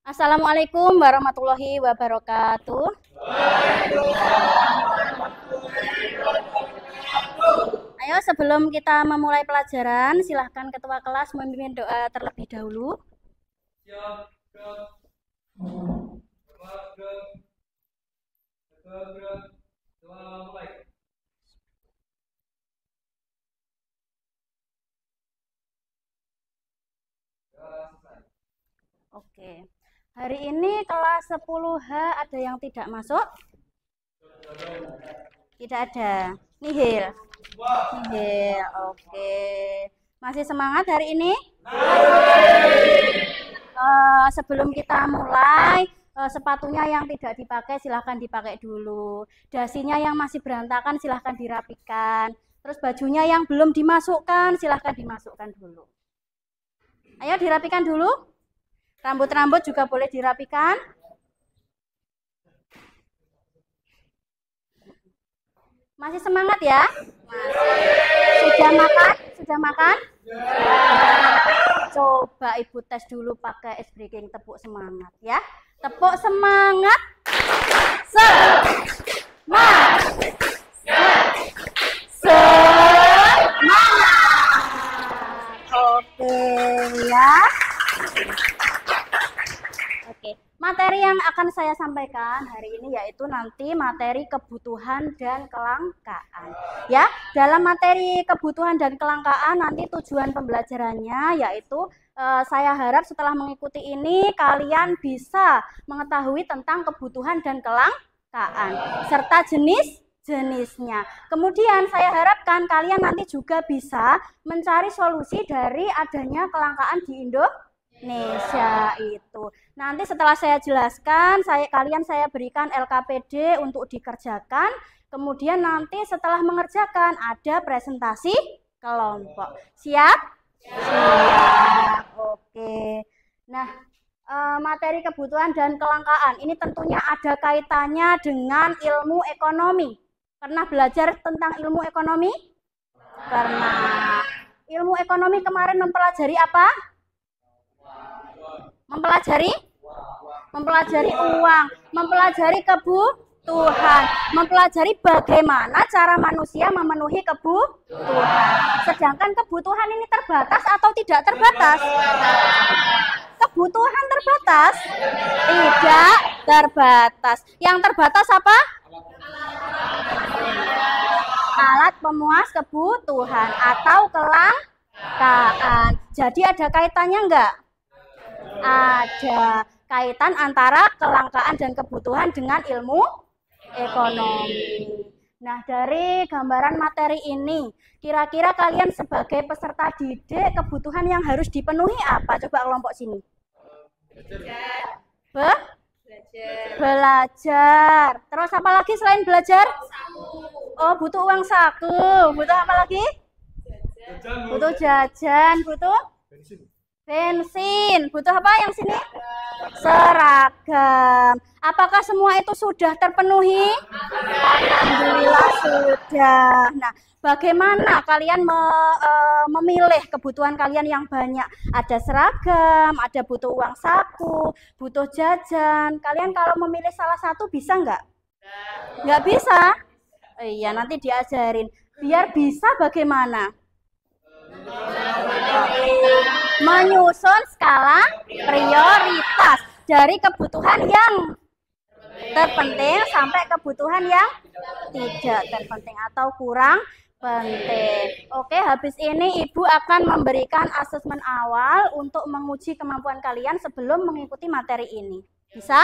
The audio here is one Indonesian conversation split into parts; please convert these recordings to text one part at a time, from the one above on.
Assalamualaikum warahmatullahi wabarakatuh. Ayo sebelum kita memulai pelajaran, silahkan ketua kelas memimpin doa terlebih dahulu. Oke. Hari ini kelas 10H ada yang tidak masuk? Tidak ada. Nihil. Nihil. Oke. Masih semangat hari ini? Sebelum kita mulai, sepatunya yang tidak dipakai silahkan dipakai dulu. Dasinya yang masih berantakan silahkan dirapikan. Terus bajunya yang belum dimasukkan silahkan dimasukkan dulu. Ayo dirapikan dulu. Rambut-rambut juga boleh dirapikan. Masih semangat ya? Sudah makan? Sudah makan? Coba Ibu tes dulu pakai ice breaking, tepuk semangat ya. Tepuk semangat. Semangat. Semangat. Oke ya. Oke, materi yang akan saya sampaikan hari ini yaitu nanti materi kebutuhan dan kelangkaan. Ya, dalam materi kebutuhan dan kelangkaan nanti tujuan pembelajarannya yaitu saya harap setelah mengikuti ini kalian bisa mengetahui tentang kebutuhan dan kelangkaan serta jenisnya. Kemudian saya harapkan kalian nanti juga bisa mencari solusi dari adanya kelangkaan di Indonesia itu. Nanti setelah saya jelaskan, saya berikan LKPD untuk dikerjakan. Kemudian nanti setelah mengerjakan ada presentasi kelompok. Siap? Siap. Oke. Nah, materi kebutuhan dan kelangkaan ini tentunya ada kaitannya dengan ilmu ekonomi. Pernah belajar tentang ilmu ekonomi? Pernah. Ilmu ekonomi kemarin mempelajari apa? Mempelajari uang, mempelajari kebutuhan, mempelajari bagaimana cara manusia memenuhi kebutuhan. Sedangkan kebutuhan ini terbatas atau tidak terbatas? Kebutuhan terbatas? Tidak terbatas. Yang terbatas apa? Alat pemuas kebutuhan atau kelangkaan. Jadi ada kaitannya enggak? Ada kaitan antara kelangkaan dan kebutuhan dengan ilmu ekonomi. Nah, dari gambaran materi ini, kira-kira kalian sebagai peserta didik kebutuhan yang harus dipenuhi apa? Coba kelompok sini. Belajar. Terus apa lagi selain belajar? Oh, butuh uang saku. Butuh apa lagi? Butuh jajan. Butuh bensin. Butuh apa yang sini? Seragam. Apakah semua itu sudah terpenuhi? Alhamdulillah sudah. Nah, bagaimana kalian memilih kebutuhan kalian yang banyak? Ada seragam, ada butuh uang saku, butuh jajan. Kalian kalau memilih salah satu bisa nggak? Nggak bisa? Iya, nanti diajarin. Biar bisa bagaimana? Menyusun skala prioritas dari kebutuhan yang terpenting sampai kebutuhan yang tidak terpenting atau kurang penting. Oke, habis ini Ibu akan memberikan asesmen awal untuk menguji kemampuan kalian sebelum mengikuti materi ini. Bisa?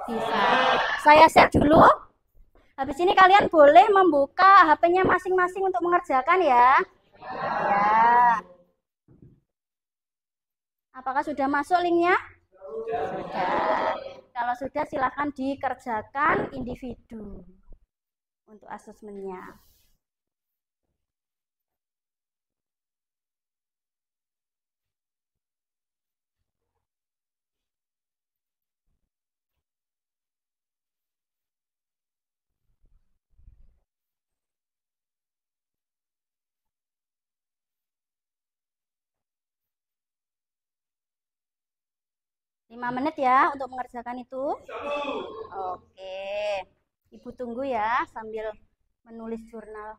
Bisa. Saya share dulu. Habis ini kalian boleh membuka HP-nya masing-masing untuk mengerjakan ya. Ya. Apakah sudah masuk linknya? Sudah. Kalau sudah silahkan dikerjakan individu untuk asesmennya. 5 menit ya untuk mengerjakan itu. Oke. Ibu tunggu ya sambil menulis jurnal.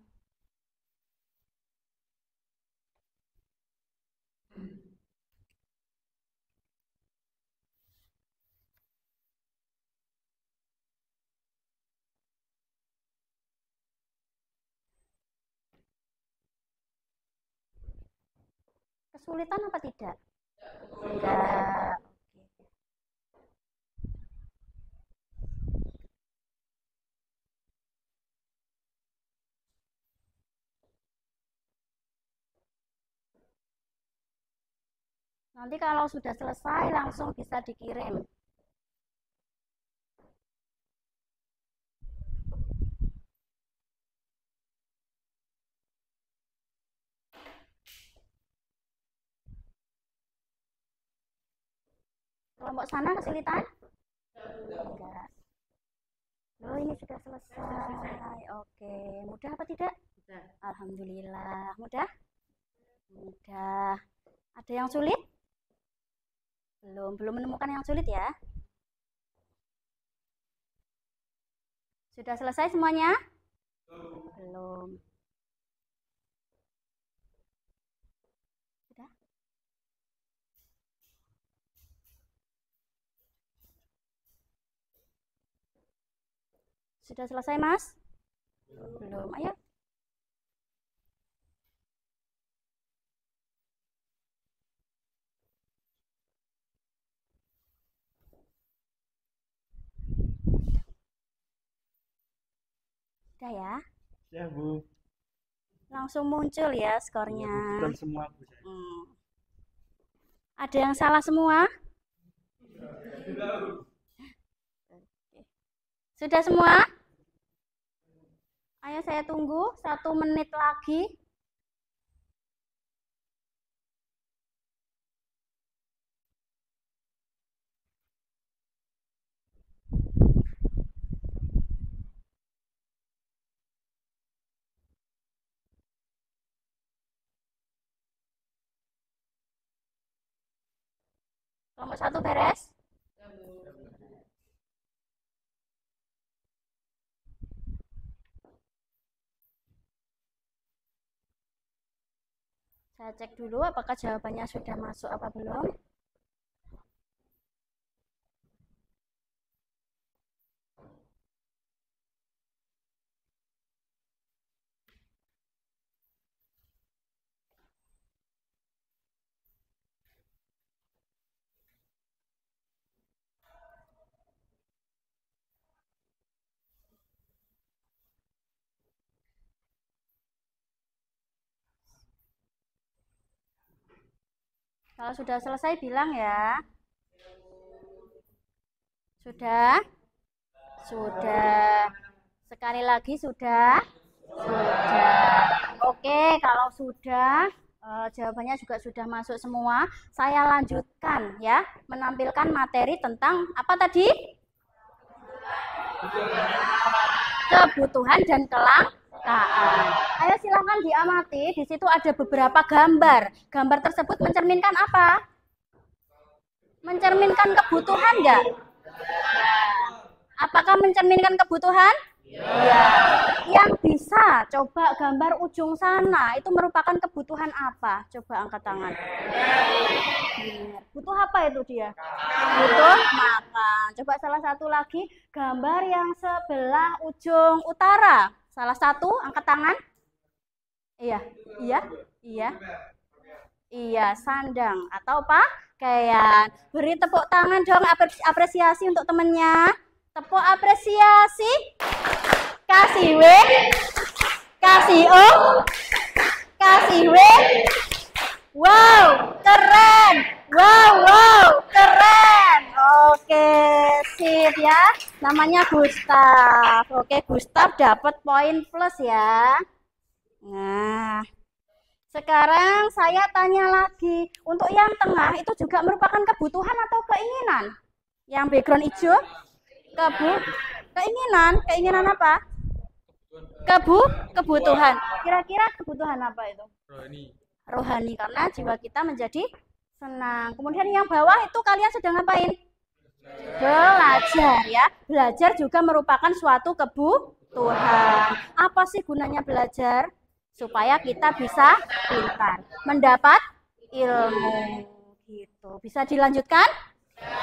Kesulitan apa tidak? Tidak. Nanti kalau sudah selesai langsung bisa dikirim. Kelompok sana kesulitan? Enggak. Loh, ini sudah selesai. Oke, mudah apa tidak? Mudah. Alhamdulillah. Mudah? Mudah. Ada yang sulit? Belum menemukan yang sulit ya? Sudah selesai semuanya? Belum. Sudah? Sudah selesai, Mas? Belum. Ayo. Sudah ya? Ya, Bu. Langsung muncul ya skornya. Bukan semua, Bu. Ada yang salah semua? Sudah semua? Ayo saya tunggu 1 menit lagi. Kelompok 1 beres? Saya cek dulu apakah jawabannya sudah masuk apa belum. Kalau sudah selesai bilang ya. Sudah? Sudah. Sekali lagi sudah? Sudah. Oke, kalau sudah, jawabannya juga sudah masuk semua. Saya lanjutkan ya, menampilkan materi tentang apa tadi? Kebutuhan dan kelangkaan. Ayo silakan diamati, di situ ada beberapa gambar. Gambar tersebut mencerminkan apa? Mencerminkan kebutuhan enggak? Apakah mencerminkan kebutuhan? Ya. Yang bisa coba gambar ujung sana itu merupakan kebutuhan apa? Coba angkat tangan. Butuh apa itu dia? Butuh makan. Coba salah satu lagi gambar yang sebelah ujung utara. Salah satu angkat tangan. Iya, iya, iya. Iya, sandang atau pakaian. Beri tepuk tangan dong, apresiasi untuk temennya. Tepuk apresiasi. Kasih W. Kasih O. Kasih W. Wow, keren. Wow, keren. Oke, sip ya. Namanya Gustaf. Oke, Gustaf dapat poin plus ya. Nah, sekarang saya tanya lagi. Untuk yang tengah itu juga merupakan kebutuhan atau keinginan? Yang background hijau? Keinginan. Keinginan apa? Kebutuhan. Kira-kira kebutuhan apa itu? Rohani, karena jiwa kita menjadi senang. Kemudian yang bawah itu kalian sedang ngapain? Belajar ya. Belajar juga merupakan suatu kebutuhan. Apa sih gunanya belajar? Supaya kita bisa pintar, mendapat ilmu gitu. Bisa dilanjutkan?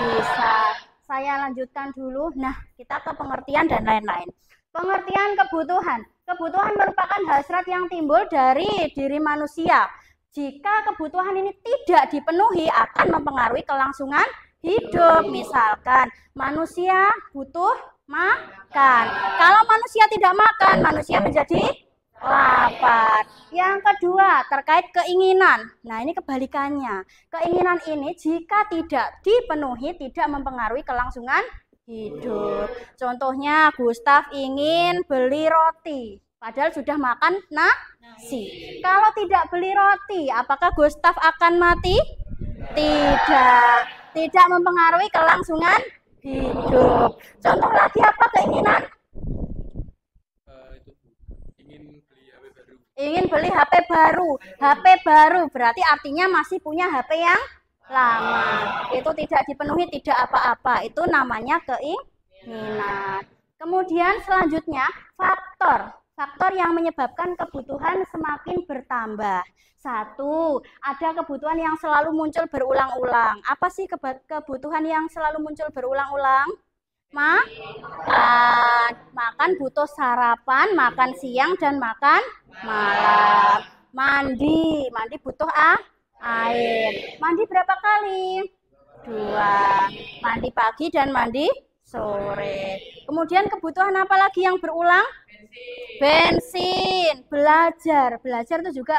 Bisa. Saya lanjutkan dulu. Nah, kita ke pengertian dan lain-lain. Pengertian kebutuhan. Kebutuhan merupakan hasrat yang timbul dari diri manusia. Jika kebutuhan ini tidak dipenuhi akan mempengaruhi kelangsungan hidup. Misalkan manusia butuh makan. Kalau manusia tidak makan, manusia menjadi lapar. Yang kedua, terkait keinginan. Nah, ini kebalikannya. Keinginan ini jika tidak dipenuhi tidak mempengaruhi kelangsungan hidup. Contohnya, Gustaf ingin beli roti, padahal sudah makan nasi. Kalau tidak beli roti, apakah Gustaf akan mati? Tidak. Tidak mempengaruhi kelangsungan hidup. Contoh lagi apa keinginan? Ingin beli HP baru. HP baru berarti artinya masih punya HP yang lama. Itu tidak dipenuhi, tidak apa-apa. Itu namanya keinginan. Kemudian selanjutnya faktor. Faktor yang menyebabkan kebutuhan semakin bertambah. Satu, ada kebutuhan yang selalu muncul berulang-ulang. Apa sih kebutuhan yang selalu muncul berulang-ulang? Makan butuh sarapan, makan siang dan makan malam. Mandi butuh air. Mandi berapa kali? 2. Mandi pagi dan mandi sore. Kemudian kebutuhan apa lagi yang berulang? Bensin. Belajar itu juga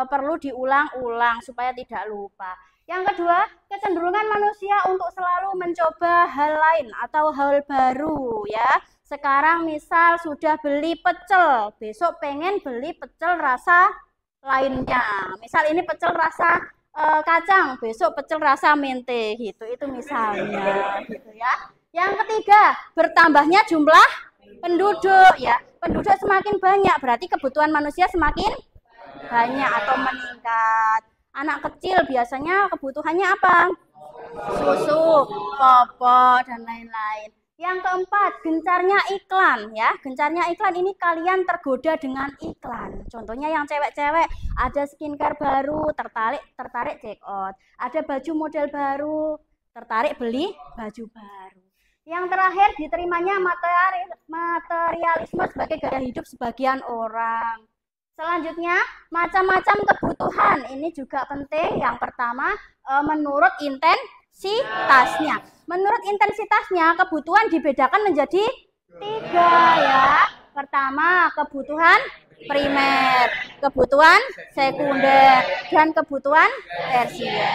perlu diulang-ulang supaya tidak lupa. Yang kedua, kecenderungan manusia untuk selalu mencoba hal lain atau hal baru ya. Sekarang misal sudah beli pecel, besok pengen beli pecel rasa lainnya. Misal ini pecel rasa kacang, besok pecel rasa mente gitu. Itu misalnya gitu ya. Yang ketiga, bertambahnya jumlah penduduk ya. Penduduk semakin banyak, berarti kebutuhan manusia semakin banyak atau meningkat. Anak kecil biasanya kebutuhannya apa? Susu, popok, dan lain-lain. Yang keempat, gencarnya iklan ya. Gencarnya iklan ini kalian tergoda dengan iklan. Contohnya yang cewek-cewek ada skincare baru, tertarik check out. Ada baju model baru, tertarik beli baju baru. Yang terakhir, diterimanya materialisme sebagai gaya hidup sebagian orang. Selanjutnya, macam-macam kebutuhan. Ini juga penting. Yang pertama, menurut intensitasnya. Menurut intensitasnya, kebutuhan dibedakan menjadi 3 ya. Pertama, kebutuhan primer, kebutuhan sekunder, dan kebutuhan tersier.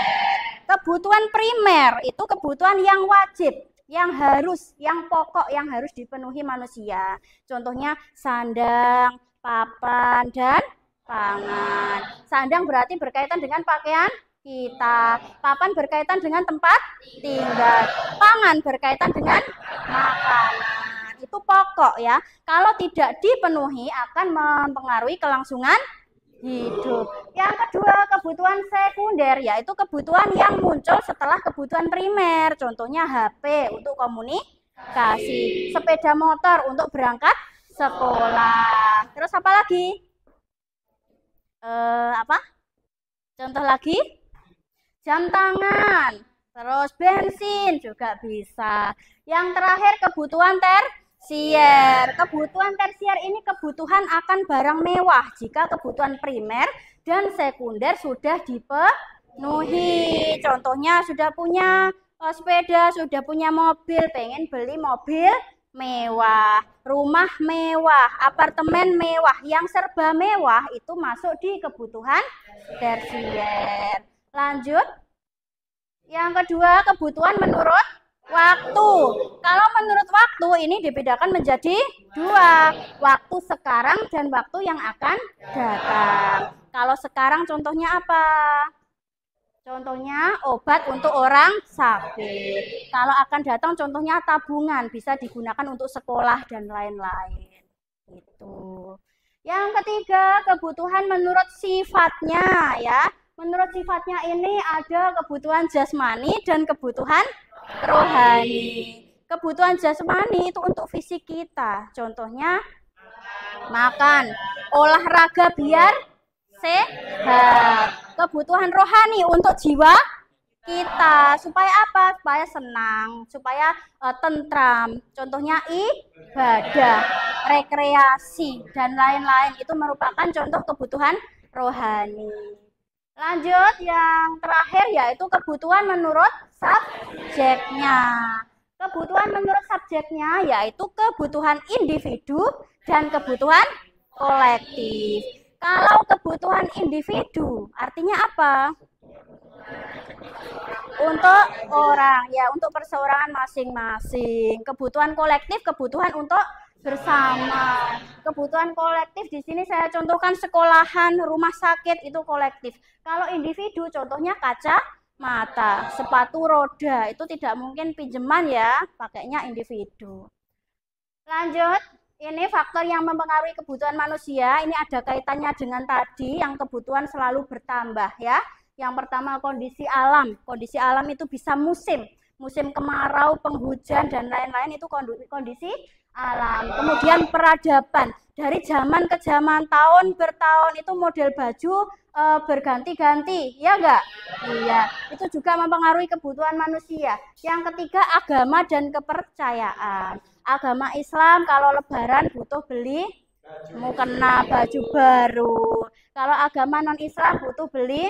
Kebutuhan primer itu kebutuhan yang wajib, yang harus, yang pokok, yang harus dipenuhi manusia. Contohnya sandang, papan, dan pangan. Sandang berarti berkaitan dengan pakaian kita. Papan berkaitan dengan tempat tinggal. Pangan berkaitan dengan makanan. Itu pokok ya. Kalau tidak dipenuhi akan mempengaruhi kelangsungan hidup. Yang kedua, kebutuhan sekunder, yaitu kebutuhan yang muncul setelah kebutuhan primer. Contohnya HP untuk komunikasi, sepeda motor untuk berangkat sekolah. Terus apa lagi? Contoh lagi? Jam tangan. Terus bensin juga bisa. Yang terakhir kebutuhan tersier. Kebutuhan tersier ini kebutuhan akan barang mewah jika kebutuhan primer dan sekunder sudah dipenuhi. Contohnya sudah punya sepeda, sudah punya mobil, pengen beli mobil mewah, rumah mewah, apartemen mewah, yang serba mewah itu masuk di kebutuhan tersier. Lanjut. Yang kedua, kebutuhan menurut waktu. Kalau menurut waktu ini dibedakan menjadi 2. Waktu sekarang dan waktu yang akan datang. Kalau sekarang contohnya apa? Contohnya obat untuk orang sakit. Kalau akan datang contohnya tabungan, bisa digunakan untuk sekolah dan lain-lain. Itu. Yang ketiga, kebutuhan menurut sifatnya ya. Menurut sifatnya ini ada kebutuhan jasmani dan kebutuhan rohani. Kebutuhan jasmani itu untuk fisik kita. Contohnya makan, olahraga biar sehat. Kebutuhan rohani untuk jiwa kita. Supaya apa? Supaya senang, supaya tentram. Contohnya ibadah, rekreasi, dan lain-lain. Itu merupakan contoh kebutuhan rohani. Lanjut, yang terakhir yaitu kebutuhan menurut subjeknya. Kebutuhan menurut subjeknya yaitu kebutuhan individu dan kebutuhan kolektif. Kalau kebutuhan individu artinya apa? Untuk orang, ya, untuk perseorangan masing-masing. Kebutuhan kolektif, kebutuhan untuk bersama. Kebutuhan kolektif di sini saya contohkan sekolahan, rumah sakit itu kolektif. Kalau individu contohnya kaca mata, sepatu roda, itu tidak mungkin pinjaman ya, pakainya individu. Lanjut, ini faktor yang mempengaruhi kebutuhan manusia, ini ada kaitannya dengan tadi yang kebutuhan selalu bertambah ya. Yang pertama kondisi alam itu bisa musim kemarau, penghujan, dan lain-lain itu kondisi alam. Kemudian peradaban, dari zaman ke zaman, tahun bertahun itu model baju berganti-ganti, ya enggak? Iya, itu juga mempengaruhi kebutuhan manusia. Yang ketiga agama dan kepercayaan. Agama Islam kalau lebaran butuh beli mukena, baju baru. Kalau agama non-Islam butuh beli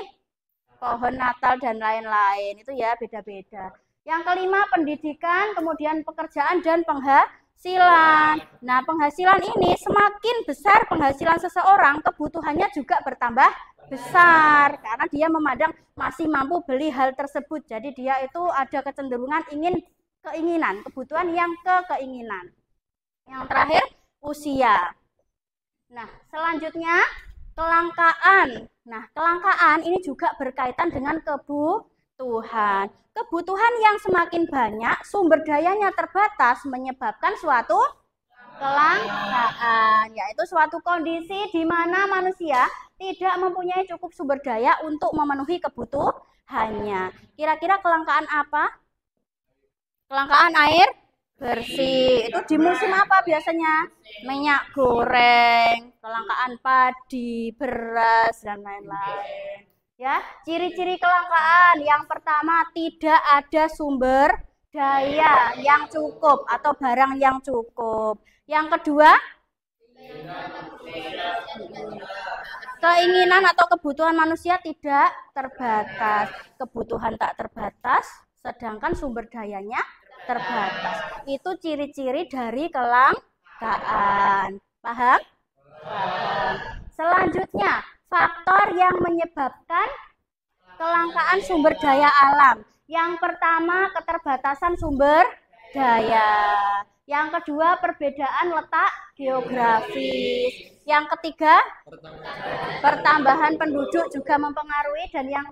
pohon Natal dan lain-lain, itu ya beda-beda. Yang kelima pendidikan, kemudian pekerjaan dan penghasilan. Nah, penghasilan ini semakin besar penghasilan seseorang, kebutuhannya juga bertambah besar karena dia memandang masih mampu beli hal tersebut. Jadi dia itu ada kecenderungan keinginan, kebutuhan yang keinginan. Yang terakhir usia. Nah, selanjutnya kelangkaan. Nah, kelangkaan ini juga berkaitan dengan kebutuhan. Kebutuhan yang semakin banyak, sumber dayanya terbatas, menyebabkan suatu kelangkaan, yaitu suatu kondisi di mana manusia tidak mempunyai cukup sumber daya untuk memenuhi kebutuhannya. Kira-kira kelangkaan apa? Kelangkaan air bersih. Itu di musim apa biasanya? Minyak goreng, kelangkaan padi, beras, dan lain-lain. Ya, ciri-ciri kelangkaan yang pertama tidak ada sumber daya yang cukup atau barang yang cukup. Yang kedua, keinginan atau kebutuhan manusia tidak terbatas. Kebutuhan tak terbatas, sedangkan sumber dayanya terbatas. Itu ciri-ciri dari kelangkaan. Paham? Paham. Selanjutnya, faktor yang menyebabkan kelangkaan sumber daya alam. Yang pertama, keterbatasan sumber daya. Yang kedua, perbedaan letak geografis. Yang ketiga, pertambahan penduduk juga mempengaruhi. Dan yang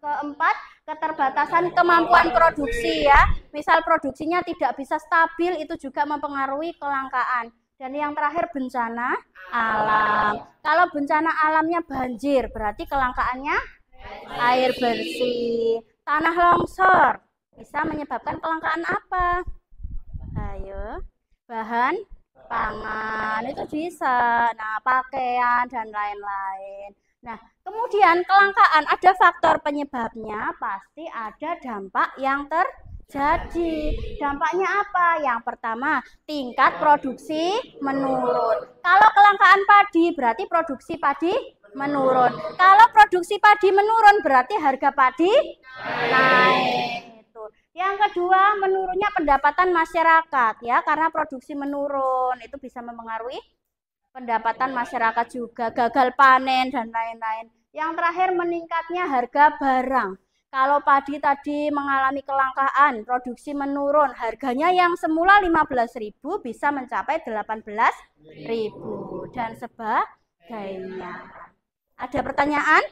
keempat, keterbatasan kemampuan produksi ya. Misal produksinya tidak bisa stabil, itu juga mempengaruhi kelangkaan. Dan yang terakhir, bencana alam. Kalau bencana alamnya banjir, berarti kelangkaannya air bersih. Tanah longsor bisa menyebabkan kelangkaan apa? Ayo, bahan pangan itu bisa. Nah, pakaian dan lain-lain. Nah, kemudian kelangkaan ada faktor penyebabnya, pasti ada dampak yang terjadi. Dampaknya apa? Yang pertama, tingkat produksi menurun. Kalau kelangkaan padi, berarti produksi padi menurun. Kalau produksi padi menurun, berarti harga padi naik. Yang kedua, menurunnya pendapatan masyarakat ya, karena produksi menurun, itu bisa mempengaruhi pendapatan masyarakat juga, gagal panen dan lain-lain. Yang terakhir, meningkatnya harga barang. Kalau padi tadi mengalami kelangkaan, produksi menurun, harganya yang semula 15.000 bisa mencapai 18.000 dan sebagainya. Ada pertanyaan?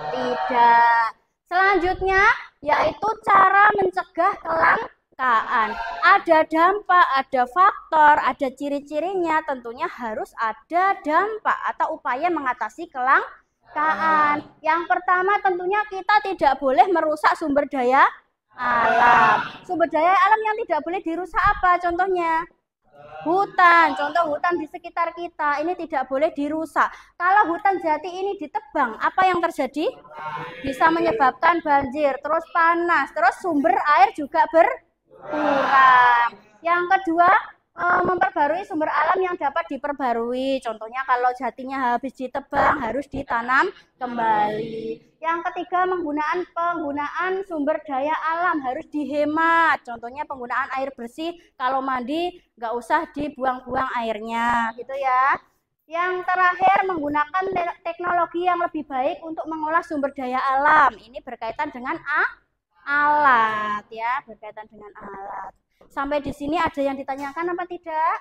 Tidak. Selanjutnya yaitu cara mencegah kelangkaan. Ada dampak, ada faktor, ada ciri-cirinya. Tentunya harus ada dampak atau upaya mengatasi kelangkaan. Yang pertama tentunya kita tidak boleh merusak sumber daya alam. Sumber daya alam yang tidak boleh dirusak apa? Contohnya hutan. Contoh hutan di sekitar kita ini tidak boleh dirusak. Kalau hutan jati ini ditebang, apa yang terjadi? Bisa menyebabkan banjir, terus panas, terus sumber air juga berkurang. Yang kedua, memperbarui sumber alam yang dapat diperbarui. Contohnya kalau jatinya habis ditebang harus ditanam kembali. Yang ketiga, penggunaan sumber daya alam harus dihemat. Contohnya penggunaan air bersih, kalau mandi nggak usah dibuang-buang airnya, gitu ya. Yang terakhir, menggunakan teknologi yang lebih baik untuk mengolah sumber daya alam. Ini berkaitan dengan alat ya, berkaitan dengan alat. Sampai di sini ada yang ditanyakan apa tidak?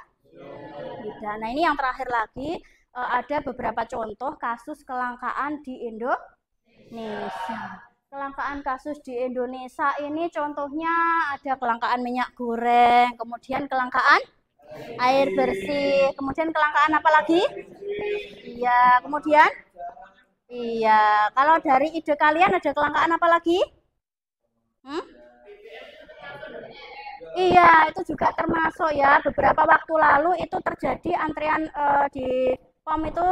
Tidak. Nah, ini yang terakhir lagi, ada beberapa contoh kasus kelangkaan di Indonesia. Kelangkaan kasus di Indonesia ini contohnya ada kelangkaan minyak goreng, kemudian kelangkaan air bersih, kemudian kelangkaan apa lagi? Iya, kemudian iya, kalau dari ide kalian ada kelangkaan apa lagi? Iya, itu juga termasuk ya. Beberapa waktu lalu itu terjadi antrian di POM itu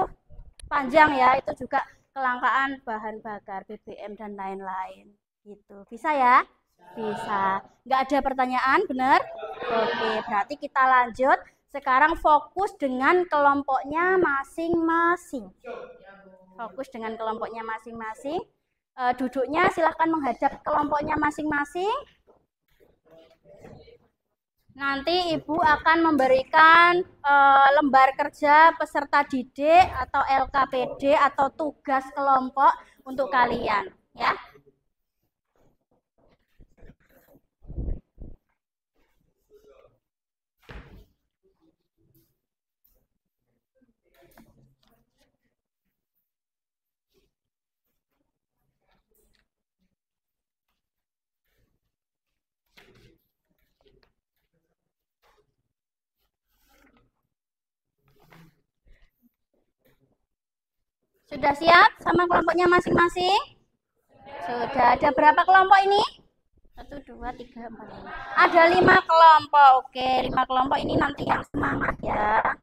panjang ya. Itu juga kelangkaan bahan bakar BBM dan lain-lain. Gitu. Bisa ya? Bisa. Nggak ada pertanyaan, benar? Oke, berarti kita lanjut. Sekarang fokus dengan kelompoknya masing-masing. Fokus dengan kelompoknya masing-masing. Duduknya silahkan menghadap kelompoknya masing-masing. Nanti Ibu akan memberikan lembar kerja peserta didik atau LKPD atau tugas kelompok untuk kalian, ya. Sudah siap sama kelompoknya masing-masing? Sudah. Ada berapa kelompok ini? 1, 2, 3, 4, 5. Ada 5 kelompok. Oke, 5 kelompok ini nanti yang semangat ya.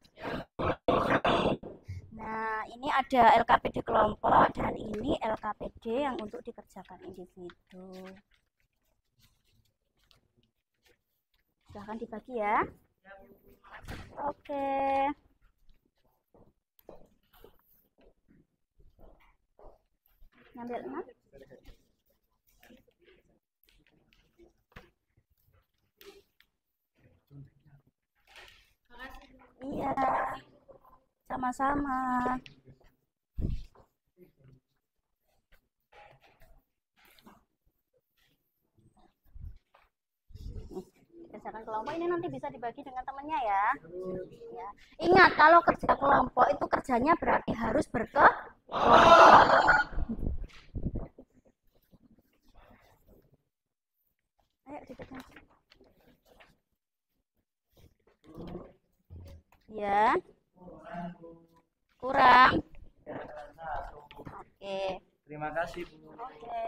Nah, ini ada LKPD kelompok dan ini LKPD yang untuk dikerjakan individu. Silahkan dibagi ya. Oke. Ngambil 6. Iya, sama-sama. Kerjakan kelompok ini nanti bisa dibagi dengan temannya ya. Ya. Ingat, kalau kerja kelompok itu kerjanya berarti harus berkelompok. Ayo duduknya. Ya. Kurang. Oke. Terima kasih, Bu. Oke.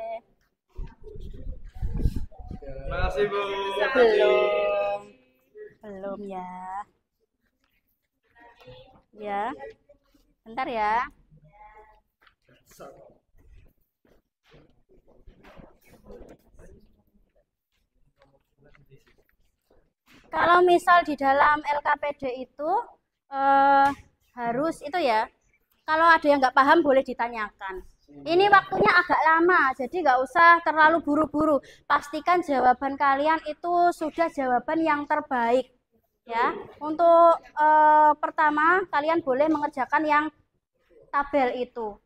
Terima kasih, Bu. Belum ya. Ya. Bentar ya. Kalau misal di dalam LKPD itu harus itu ya. Kalau ada yang nggak paham boleh ditanyakan. Ini waktunya agak lama, jadi nggak usah terlalu buru-buru. Pastikan jawaban kalian itu sudah jawaban yang terbaik. Ya, untuk pertama kalian boleh mengerjakan yang tabel itu.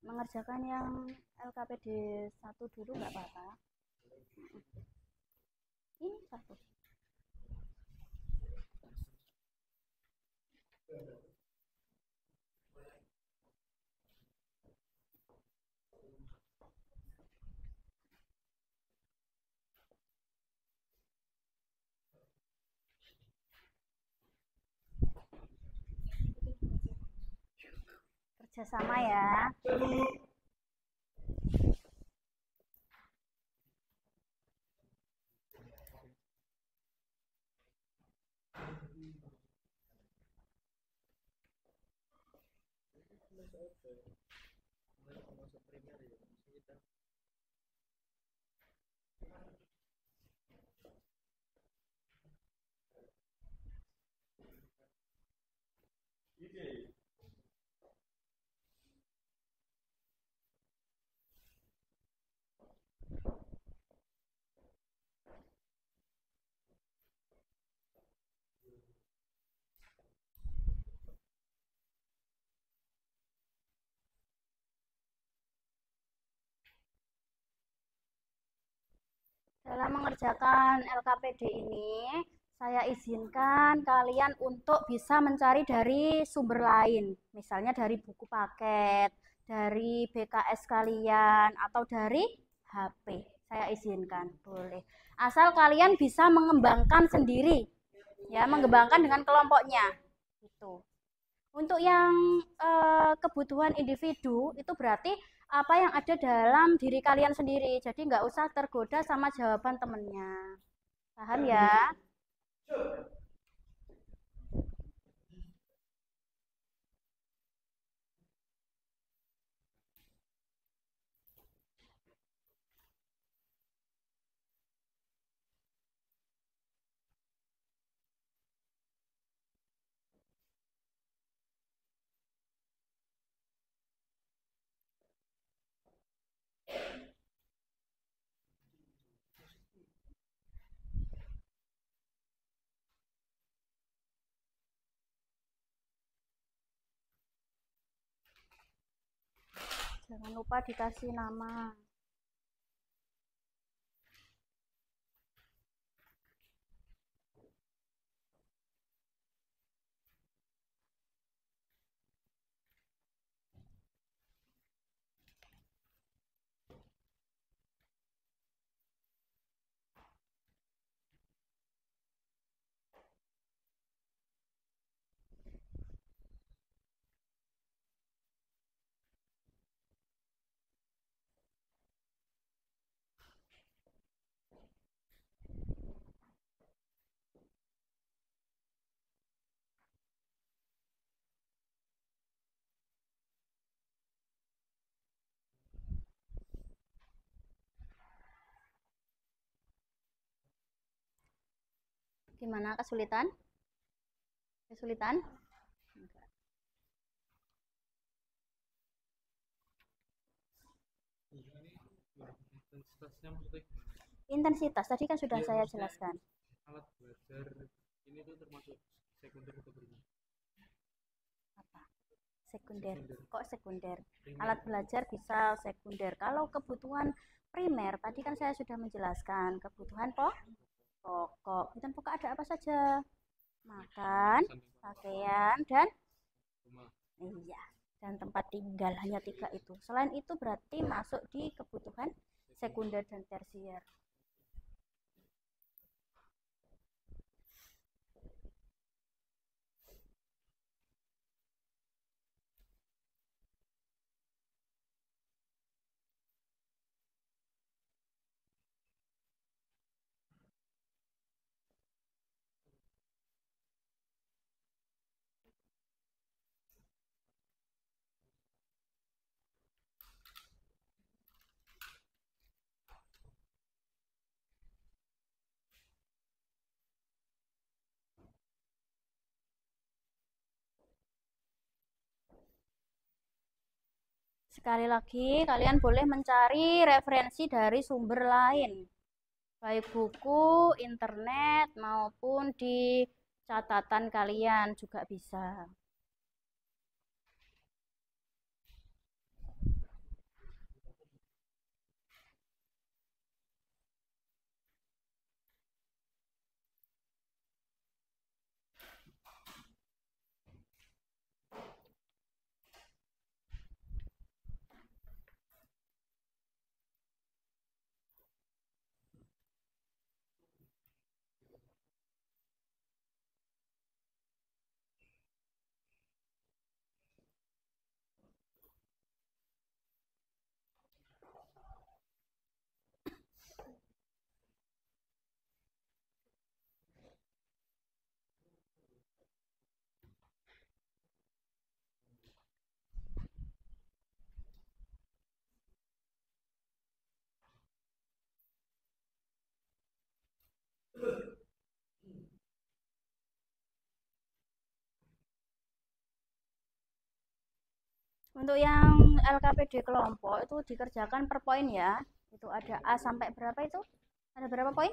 mengerjakan yang LKPD 1 dulu nggak apa-apa. Ini satu. Kerjasama ya. Dalam mengerjakan LKPD ini, saya izinkan kalian untuk bisa mencari dari sumber lain, misalnya dari buku paket, dari BKS kalian, atau dari HP. Saya izinkan, boleh. Asal kalian bisa mengembangkan sendiri, ya, mengembangkan dengan kelompoknya. Gitu. Untuk yang kebutuhan individu itu berarti apa yang ada dalam diri kalian sendiri. Jadi nggak usah tergoda sama jawaban temennya. Paham ya? Jangan lupa dikasih nama. Gimana, kesulitan? Kesulitan? Intensitasnya maksudnya gimana? Intensitas tadi kan sudah Iya, saya maksudnya jelaskan. alat belajar ini tuh termasuk sekunder atau primer? Apa? Sekunder. Sekunder. Kok sekunder? Primer. Alat belajar bisa sekunder. Kalau kebutuhan primer, tadi kan saya sudah menjelaskan kebutuhan pokok. Kebutuhan pokok ada apa saja? Makan, pakaian, dan Rumah. iya, dan tempat tinggal. Hanya 3 itu. Selain itu berarti masuk di kebutuhan sekunder dan tersier. Sekali lagi, kalian boleh mencari referensi dari sumber lain, baik buku, internet, maupun di catatan kalian juga bisa. Untuk yang LKPD kelompok itu dikerjakan per poin ya. Itu ada A sampai berapa itu? Ada berapa poin?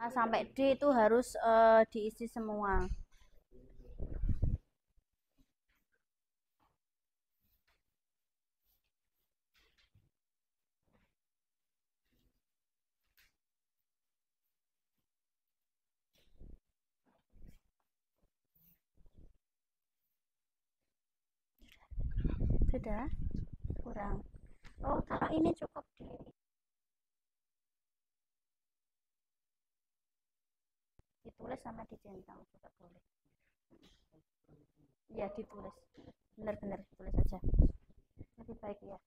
A sampai D itu harus diisi semua. Sudah? Kurang. Oh, kakak ini cukup ditulis sama dicentang juga boleh. Ya, ditulis. Benar-benar ditulis aja. Lebih baik ya.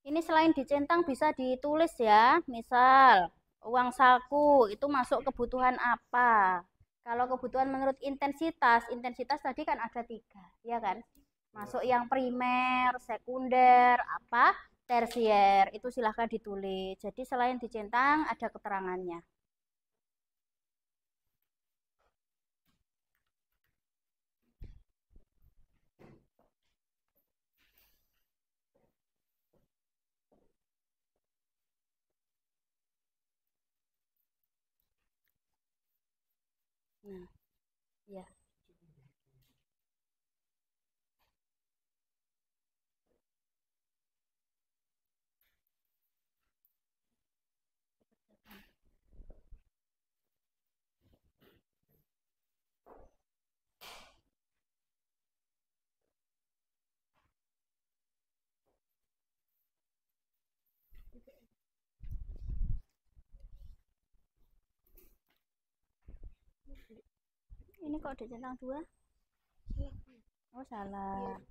Ini selain dicentang bisa ditulis ya. Misal, uang saku itu masuk kebutuhan apa? Kalau kebutuhan menurut intensitas, intensitas tadi kan ada 3, ya kan? Masuk yang primer, sekunder, apa? Tersier. Itu silahkan ditulis. Jadi selain dicentang ada keterangannya. Nah, ya. Ini kok dicentang 2? Oh, salah.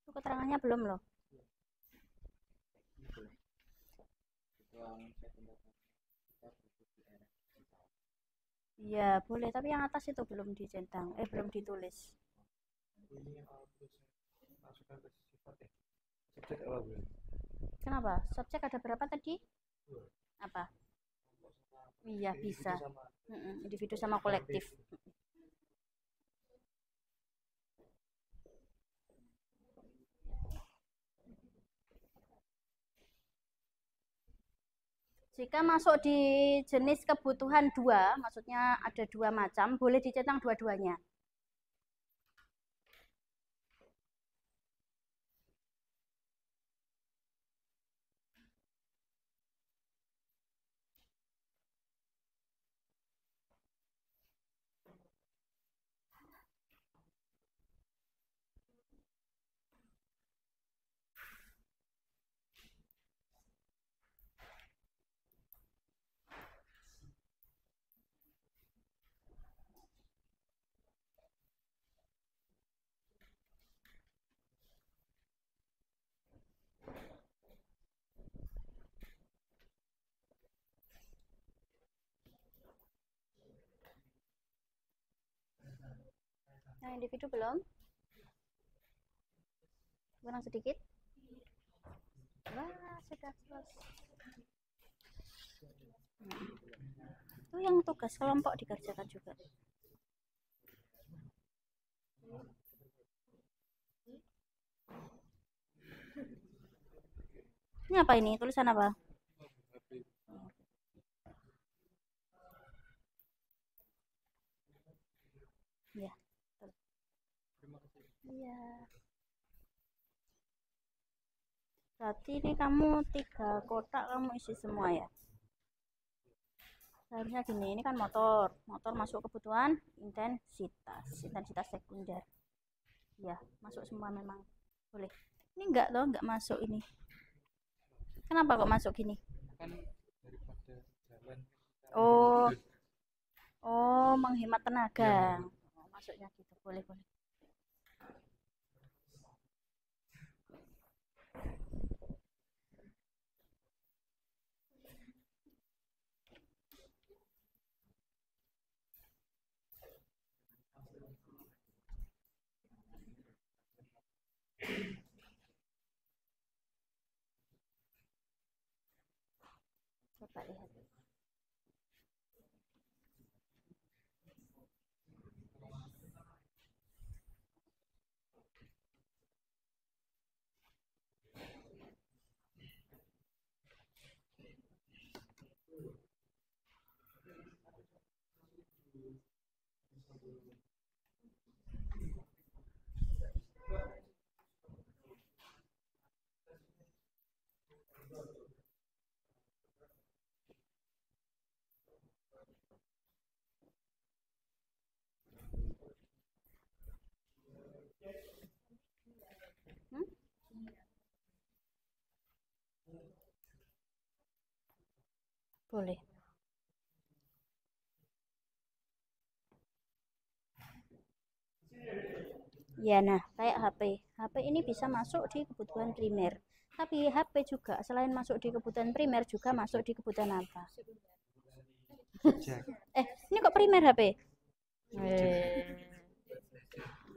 Itu keterangannya belum loh. Iya, boleh, tapi yang atas itu belum dicentang, belum ditulis. Ini masukkan ke sifat ya. Subjek apa boleh? Kenapa? Subjek ada berapa tadi? Apa? Iya, bisa. Individu sama kolektif. Jika masuk di jenis kebutuhan 2, maksudnya ada 2 macam, boleh dicentang dua-duanya. Yang individu belum? Kurang sedikit? Wah, sudah selesai. Itu yang tugas kelompok dikerjakan juga. Ini apa ini? Tulisan apa? Ya. Iya. Berarti ini kamu 3 kotak kamu isi semua ya? Seharusnya gini, ini kan motor masuk kebutuhan intensitas sekunder. Ya, masuk semua memang. Boleh. Ini enggak loh, enggak masuk ini. Kenapa kok masuk gini? Kan daripada jalan. Oh, oh, menghemat tenaga. Oh, masuknya gitu, boleh. Coba lihat. Hmm? Boleh. Ya, nah, kayak HP. HP ini bisa masuk di kebutuhan primer. Tapi HP juga selain masuk di kebutuhan primer juga masuk di kebutuhan apa? Jack. Ini kok primer HP?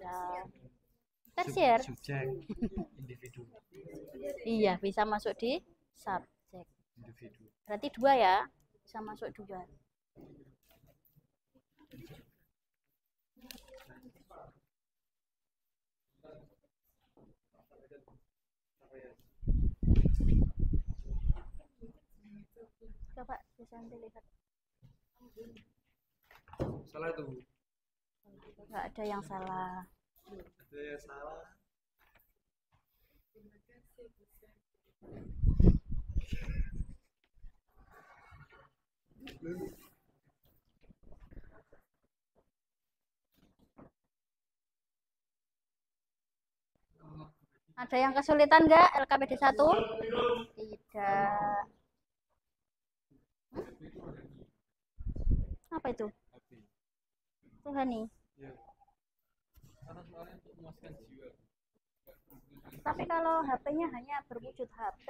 Ya. Tersier. Subjek. Individu. Iya, bisa masuk di subjek. Individu. Berarti 2 ya. Bisa masuk 2. Coba bisa lihat. Salah itu. Nggak ada yang salah. Ada yang salah. Ada yang kesulitan nggak LKPD 1? Tidak. Apa itu? Rohani. Ya. Karena soalnya untuk memuaskan jiwa. Tapi kalau HP-nya hanya berwujud HP,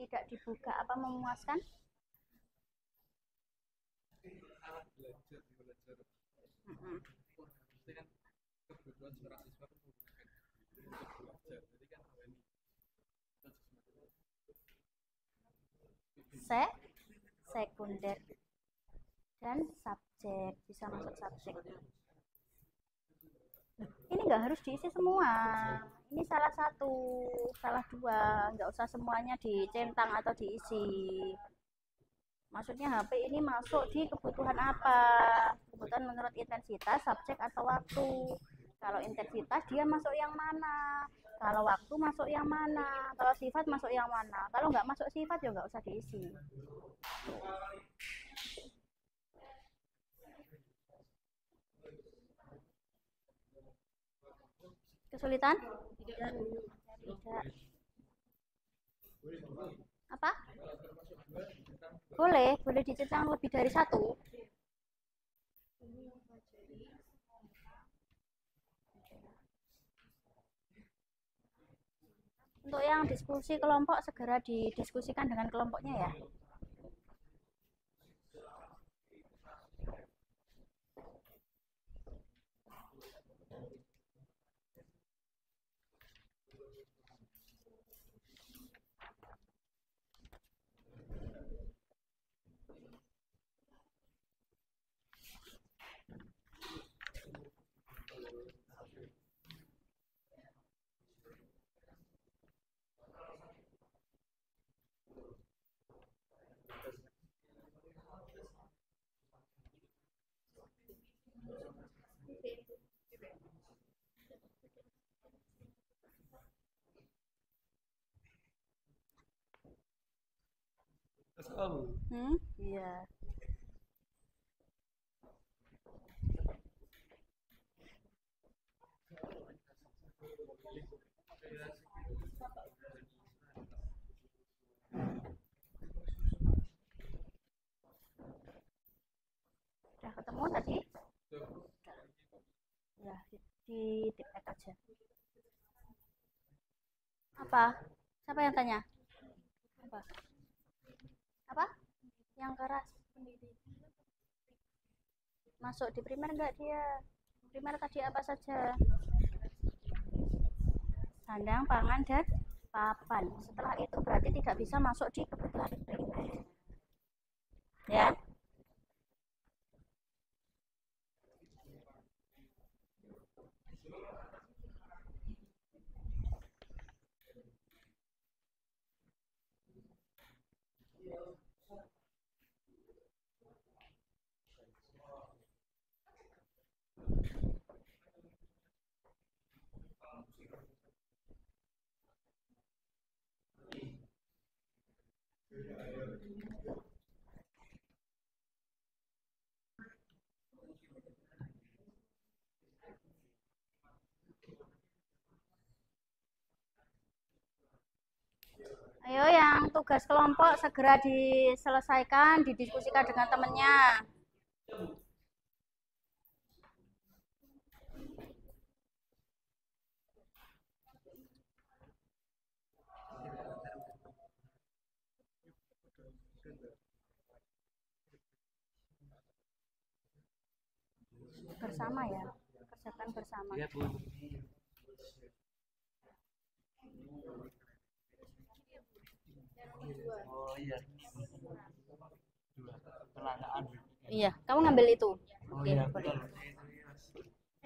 tidak dibuka, apa memuaskan? Alat belajar. Pasti kan kebutuhan seorang siswa itu menggunakan belajar. Jadi kan Sekunder dan subjek, bisa masuk subjek. Ini nggak harus diisi semua, ini salah satu, salah 2, nggak usah semuanya dicentang atau diisi. Maksudnya HP ini masuk di kebutuhan apa? Kebutuhan menurut intensitas, subjek atau waktu. Kalau intensitas dia masuk yang mana? Kalau waktu masuk yang mana? Kalau sifat masuk yang mana? Kalau nggak masuk sifat ya nggak usah diisi. Kesulitan? Tidak. Apa? Boleh dicentang lebih dari 1. Untuk yang diskusi kelompok segera didiskusikan dengan kelompoknya ya. Iya. Udah ketemu tadi? Ya, di tipek aja. Apa? Siapa yang tanya? Apa? Yang keras. Masuk di primer enggak dia? Primer tadi apa saja? Sandang, pangan, dan papan. Setelah itu berarti tidak bisa masuk di kebutuhan primer. Ya. Ayo yang tugas kelompok segera diselesaikan, didiskusikan dengan temannya. Bersama ya, kerjakan bersama. Iya, Bu. Oh iya. Kelangkaan. Iya, kamu ngambil itu. Oh Oke, iya, boleh. betul.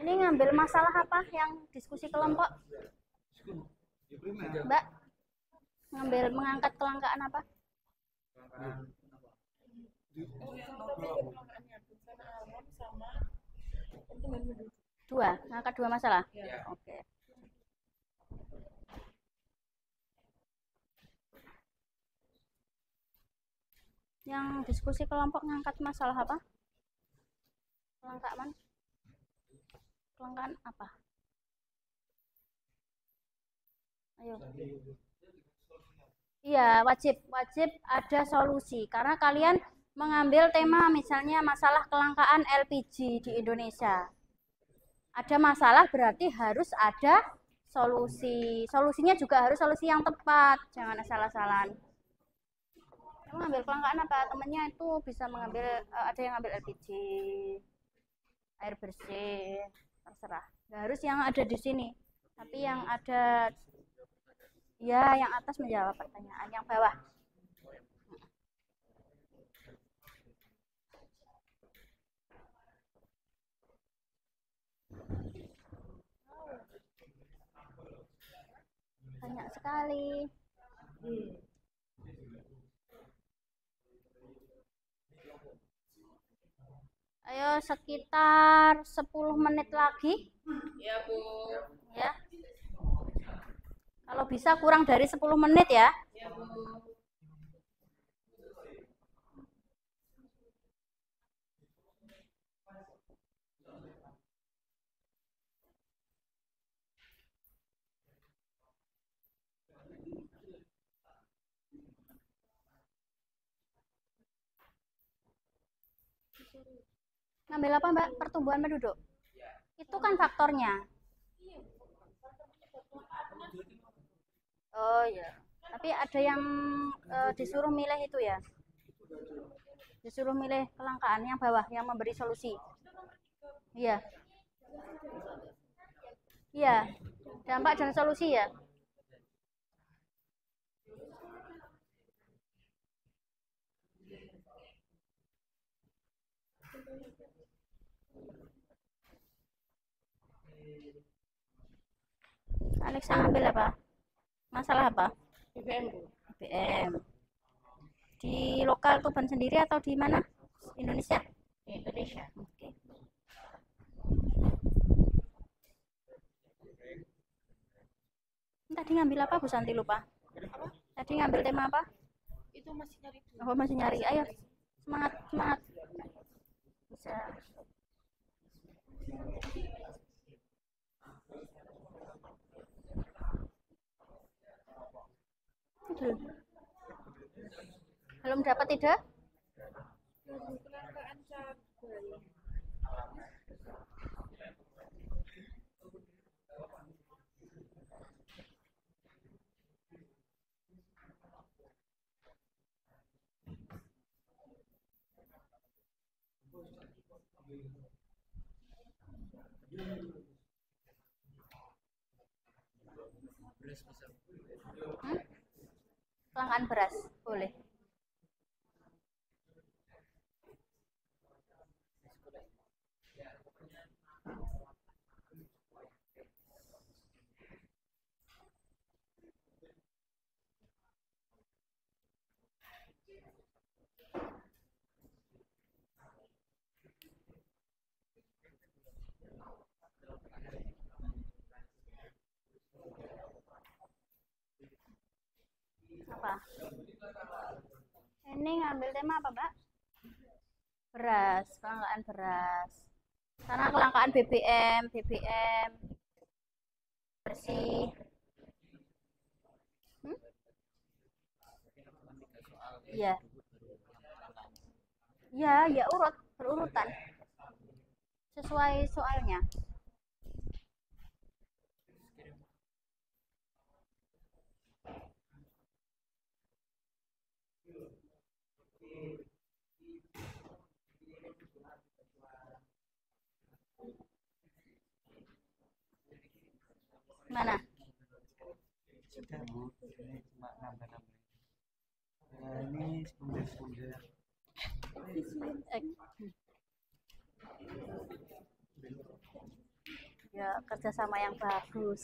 Ini ngambil masalah apa yang diskusi kelompok? Mbak, ngambil mengangkat kelangkaan apa? Dua, ngangkat dua masalah? Oke. Yang diskusi kelompok ngangkat masalah apa? Kelangkaan? Kelangkaan apa? Ayo. Iya, wajib ada solusi karena kalian mengambil tema misalnya masalah kelangkaan LPG di Indonesia. Ada masalah berarti harus ada solusi. Solusinya juga harus solusi yang tepat, jangan asal-asalan. Kamu ngambil kelangkaan apa? Temennya itu bisa mengambil ada yang ngambil LPG, air bersih, terserah. Nggak harus yang ada di sini, tapi yang ada ya yang atas menjawab pertanyaan yang bawah. Banyak sekali. Ayo sekitar 10 menit lagi. Ya, Bu. Ya. Kalau bisa kurang dari 10 menit ya. Ya, Bu. Ngambil apa, Mbak? Pertumbuhan penduduk. Itu kan faktornya. Oh ya. Tapi ada yang disuruh milih itu ya. Disuruh milih kelangkaan yang bawah yang memberi solusi. Iya. Iya. Dampak dan solusi ya. Alexa ngambil apa? Masalah apa? BBM, Bu. BBM. Di lokal Tuban sendiri atau di mana? Indonesia? Indonesia. Oke. Tadi ngambil apa Bu Santi lupa? Apa? Tadi ngambil tema apa? Itu masih nyari dulu. Oh masih nyari. Ayo semangat semangat. Bisa. Belum dapat ide? Kelangkaan cabai. Kelangkaan beras boleh. Apa? Ini ngambil tema apa, Mbak? Beras, kelangkaan beras. Karena kelangkaan BBM bersih. Iya. Ya berurutan. Sesuai soalnya. Mana? Sudah Bu, ini cuma nambah-nambah. Nah, ini sekunder-sekunder. Ya, kerjasama yang bagus.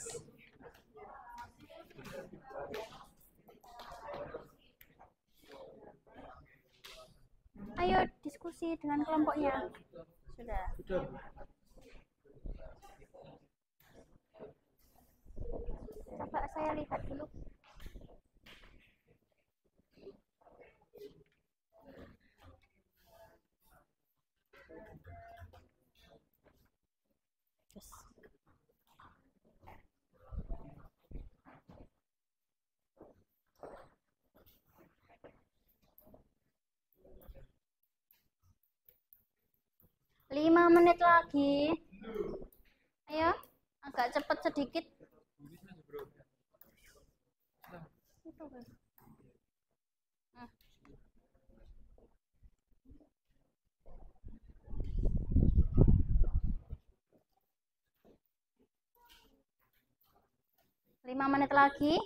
Ayo diskusi dengan kelompoknya. Sudah. Sudah Bu. Coba saya lihat dulu. Yes. Lima menit lagi. Ayo, agak cepat sedikit. Itu, Bang. 5 menit lagi.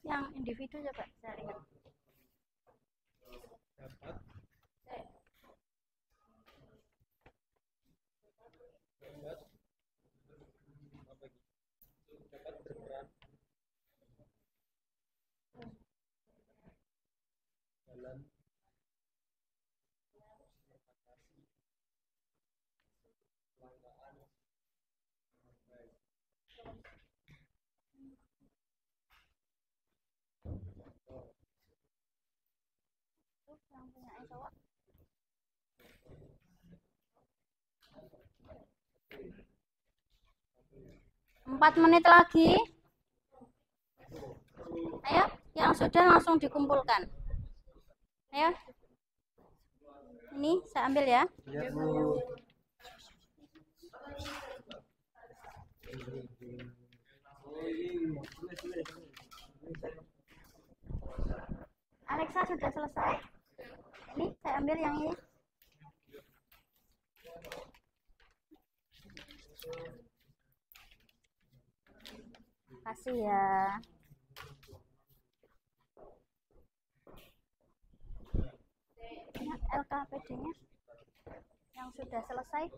Yang individu coba saya lihat. Yang punya cowok. Empat menit lagi. Ayo, yang sudah langsung dikumpulkan. Ayo. Ini saya ambil ya. Iya Bu. Alexa sudah selesai. Ini saya ambil yang ini. Kasih ya. Ini LKPD-nya yang sudah selesai.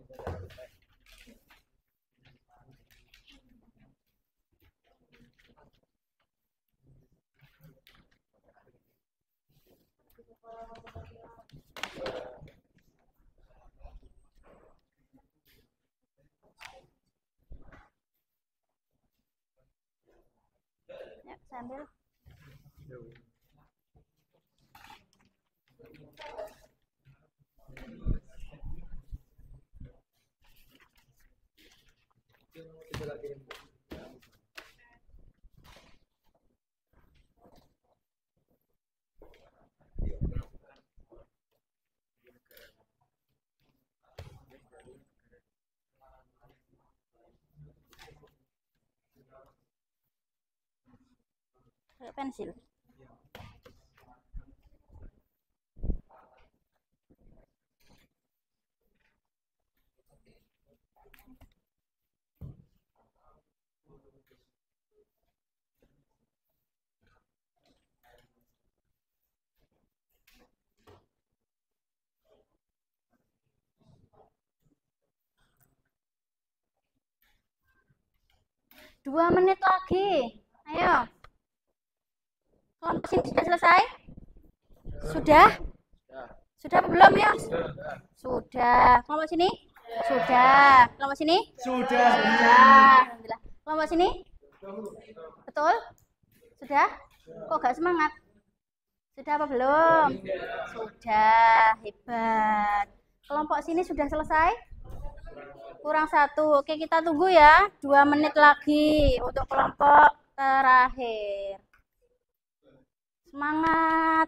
Ya, saya ambil. Pakai pensil. 2 menit lagi. Ayo. Kelompok sini sudah selesai? Sudah? Sudah apa belum ya? Sudah. Kelompok sini? Sudah. Kelompok sini? Sudah. Sudah. Alhamdulillah. Kelompok sini? Betul? Sudah? Kok gak semangat? Sudah apa belum? Sudah. Hebat. Kelompok sini sudah selesai? Kurang 1. Oke, kita tunggu ya. 2 menit lagi untuk kelompok terakhir. Semangat.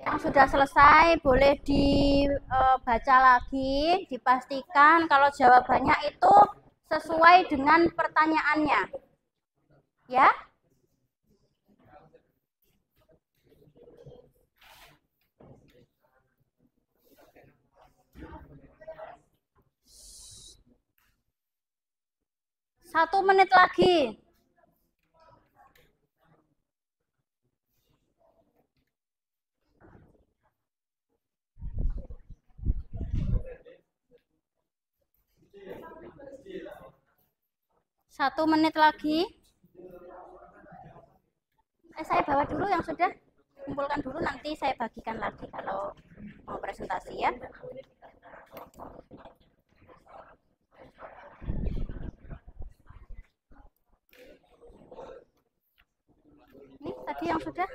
Yang sudah selesai boleh dibaca lagi, dipastikan kalau jawabannya itu sesuai dengan pertanyaannya. Ya? Satu menit lagi. Satu menit lagi. Saya bawa dulu yang sudah. Kumpulkan dulu, nanti saya bagikan lagi kalau mau presentasi ya. Ini tadi yang sudah.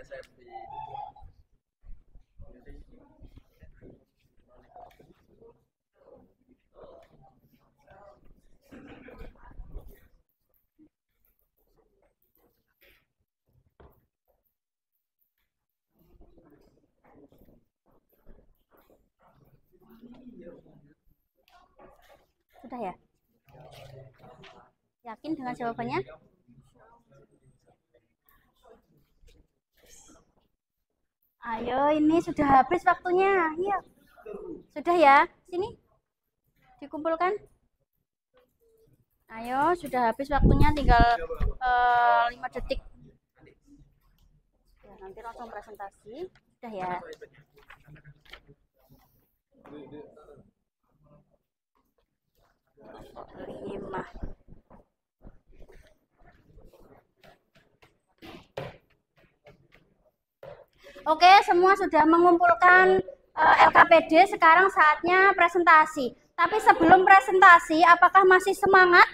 Sudah ya? Yakin dengan jawabannya? Ayo, ini sudah habis waktunya. Iya. Sudah ya? Sini. Dikumpulkan. Ayo, sudah habis waktunya, tinggal 5 detik. Ya, nanti langsung presentasi. Sudah ya? 5. Oke, semua sudah mengumpulkan LKPD, sekarang saatnya presentasi. Tapi sebelum presentasi, apakah masih semangat?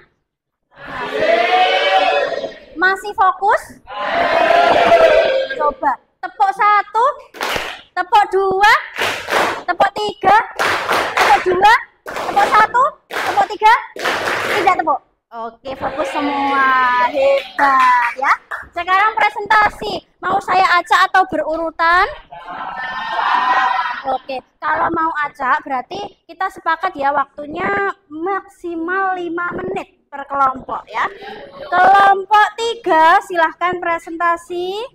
Masih fokus? Coba, tepuk 1, tepuk 2, tepuk 3, tepuk 2, tepuk 1, tepuk 3, tidak tepuk. Oke, fokus semua. Hebat ya. Sekarang presentasi. Mau saya acak atau berurutan? Oke, kalau mau acak berarti kita sepakat ya, waktunya maksimal 5 menit per kelompok ya. Kelompok 3 silahkan presentasi.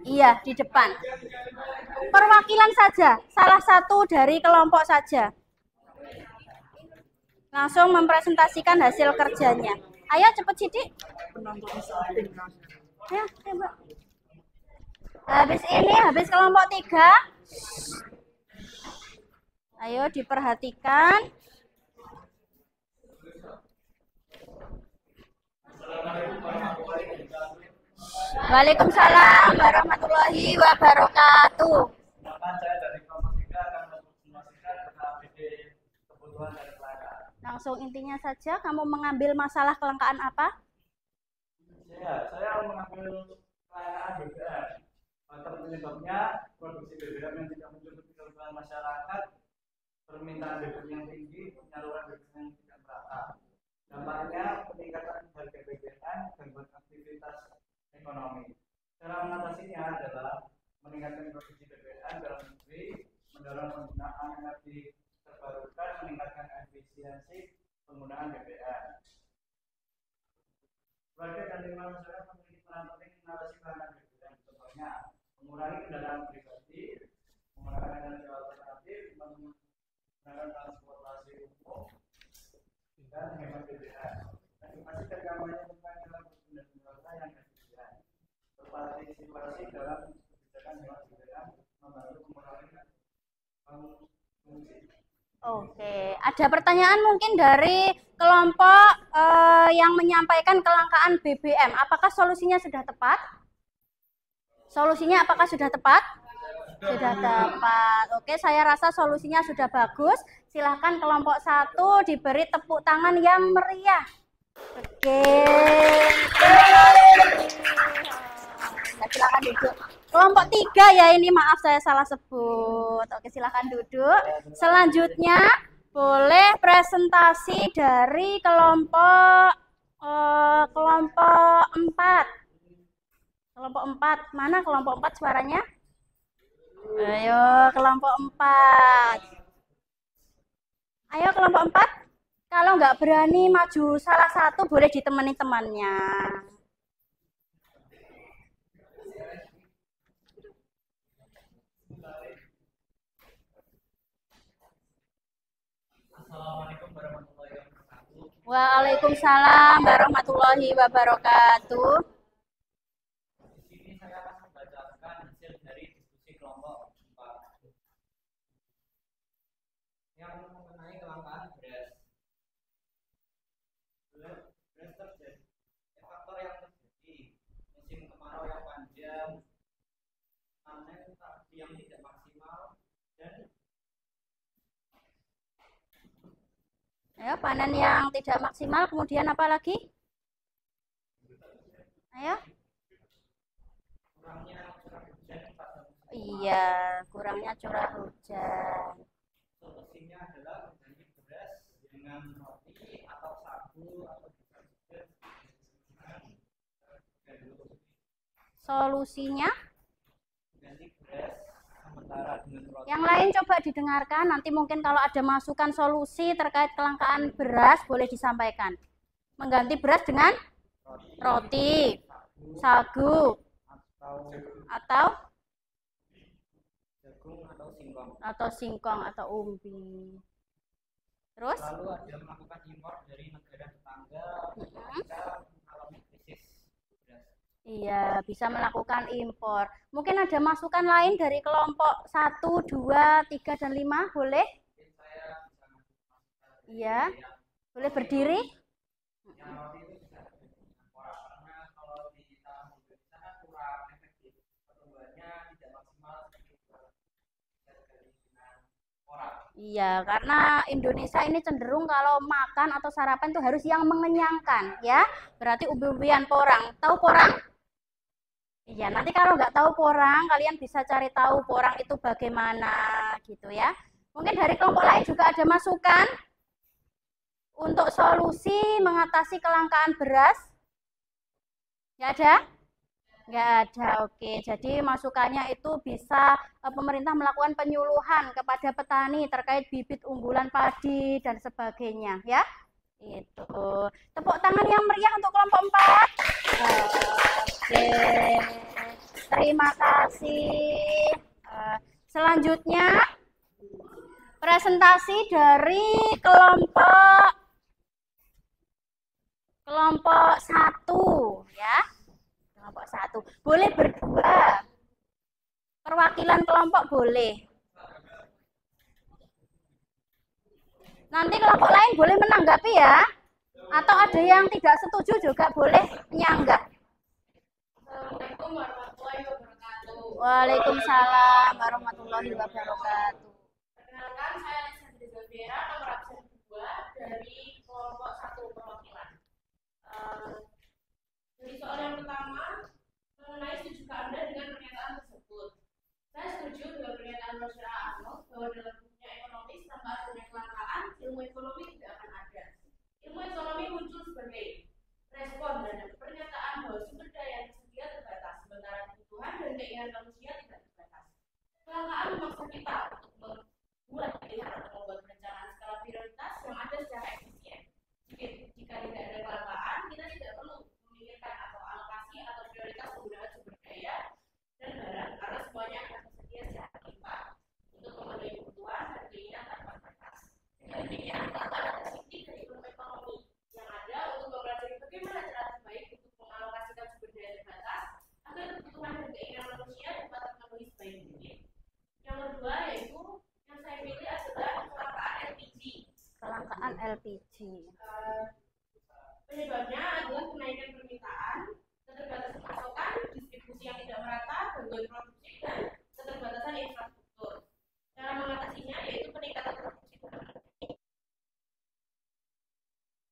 Iya, di depan. Perwakilan saja, salah satu dari kelompok saja. Langsung mempresentasikan hasil kerjanya. Ayo cepet Sidik. Ya, coba. Habis kelompok 3. Ayo diperhatikan. Waalaikumsalam warahmatullahi wabarakatuh. Saya dari kelompok 3 akan mempresentasikan LKPD kebutuhan dan kelangkaan. Langsung intinya saja, kamu mengambil masalah kelangkaan apa? Saya mengambil kelangkaan BBM. Penyebabnya produksi BBM yang tidak mencukupi kebutuhan masyarakat, permintaan BBM yang tinggi, penyaluran BBM yang tidak merata. Dampaknya peningkatan harga BBM dan aktivitas ekonomi. Cara mengatasinya adalah meningkatkan produksi BBM dalam negeri, mendorong penggunaan energi terbarukan, meningkatkan efisiensi penggunaan BBM. Warga dan lingkungan masyarakat memiliki peran penting mengatasi kelangkaan BBM. Contohnya, mengurangi kendaraan pribadi, menggunakan energi alternatif, menggunakan transportasi umum, dan hemat BBM. Edukasi dan kampanye tentang dalam penggunaan yang efisien. berpartisipasi dalam kebijakan hewan peliharaan, membantu mengurangi pengungsi. Oke, ada pertanyaan mungkin dari kelompok yang menyampaikan kelangkaan BBM. Apakah solusinya sudah tepat? Solusinya apakah sudah tepat? Sudah tepat. Oke, saya rasa solusinya sudah bagus. Silahkan kelompok 1 diberi tepuk tangan yang meriah. Oke. Nah, silakan duduk. Kelompok 3 ya ini, maaf saya salah sebut. Oke, silakan duduk. Selanjutnya boleh presentasi dari kelompok 4. Kelompok 4. Mana kelompok 4 suaranya? Ayo kelompok 4. Ayo kelompok 4. Kalau nggak berani maju salah satu boleh ditemani temannya. Assalamualaikum warahmatullahi wabarakatuh. Waalaikumsalam warahmatullahi wabarakatuh. Di sini saya akan membacakan hasil dari diskusi kelompok 4 yang mengenai kelangkaan beras. Beras terjadi, faktor yang terjadi musim kemarau yang panjang, panen yang tidak maksimal, dan Ayo panen yang tidak maksimal, kemudian apa lagi? Ayo. kurangnya curah hujan pada musim kemarau. Iya, kurangnya curah hujan. Solusinya adalah mengganti beras dengan roti atau sagu atau bisa juga Solusinya ganti beras sementara dengan roti. yang lain coba didengarkan. Nanti mungkin kalau ada masukan solusi terkait kelangkaan beras boleh disampaikan. Mengganti beras dengan roti, sagu, atau Jagung atau singkong. singkong atau umbi. Terus? Lalu ada melakukan impor dari negara tetangga jika mengalami krisis beras. Iya, bisa melakukan impor. Mungkin ada masukan lain dari kelompok 1, 2, 3, dan 5, boleh? Mungkin saya bisa masukan Iya, boleh berdiri? yang roti itu bisa dengan pola, karena kalau di tanah di sana kurang efektif, pertumbuhannya tidak maksimal seperti bisa sekali dengan pola. Iya, karena Indonesia ini cenderung kalau makan atau sarapan itu harus yang mengenyangkan, ya. Berarti umbi-umbian porang. Tahu porang? Iya, nanti kalau nggak tahu porang, kalian bisa cari tahu porang itu bagaimana, gitu ya. Mungkin dari kelompok lain juga ada masukan untuk solusi mengatasi kelangkaan beras? Nggak ada? Nggak ada, oke. Jadi masukannya itu bisa pemerintah melakukan penyuluhan kepada petani terkait bibit unggulan padi dan sebagainya, ya. Itu. Tepuk tangan yang meriah untuk kelompok 4. Oke. Terima kasih. Selanjutnya presentasi dari kelompok 1, ya. Kelompok 1. Boleh berdua. Perwakilan kelompok boleh. Nanti kelompok lain boleh menanggapi ya. Atau ada yang tidak setuju juga boleh menyanggah. Assalamualaikum warahmatullahi wabarakatuh. Waalaikumsalam warahmatullahi wabarakatuh. Perkenalkan, saya Lisandri Zafira, nomor absen 2 dari kelompok 1 perwakilan. Jadi soal yang pertama, mengenai setujukah Anda dengan pernyataan tersebut? Saya setuju dengan pernyataan Rosyah Arnold bahwa dalam dunia ekonomi tanpa adanya kelangkaan, ilmu ekonomi tidak akan ada. Ilmu ekonomi muncul sebagai respon terhadap pernyataan bahwa sumber daya yang tersedia terbatas, sementara kebutuhan dan keinginan manusia tidak terbatas. Kelangkaan memaksa kita untuk membuat pilihan atau membuat perencanaan skala prioritas yang ada secara efisien. Jika tidak ada kelangkaan, kita tidak perlu memikirkan atau alokasi atau prioritas penggunaan sumber daya dan barang karena semuanya akan tersedia secara limpah untuk memenuhi kebutuhan dan keinginan tanpa batas. Dengan demikian, tanpa ada sisi dari ilmu ekonomi yang ada untuk mempelajari bagaimana cara terbaik untuk mengalokasikan sumber daya terbatas agar LPG. Penyebabnya adalah kenaikan permintaan, keterbatasan pasokan, distribusi yang tidak merata, gangguan produksi, dan keterbatasan infrastruktur. Cara mengatasinya yaitu peningkatan produksi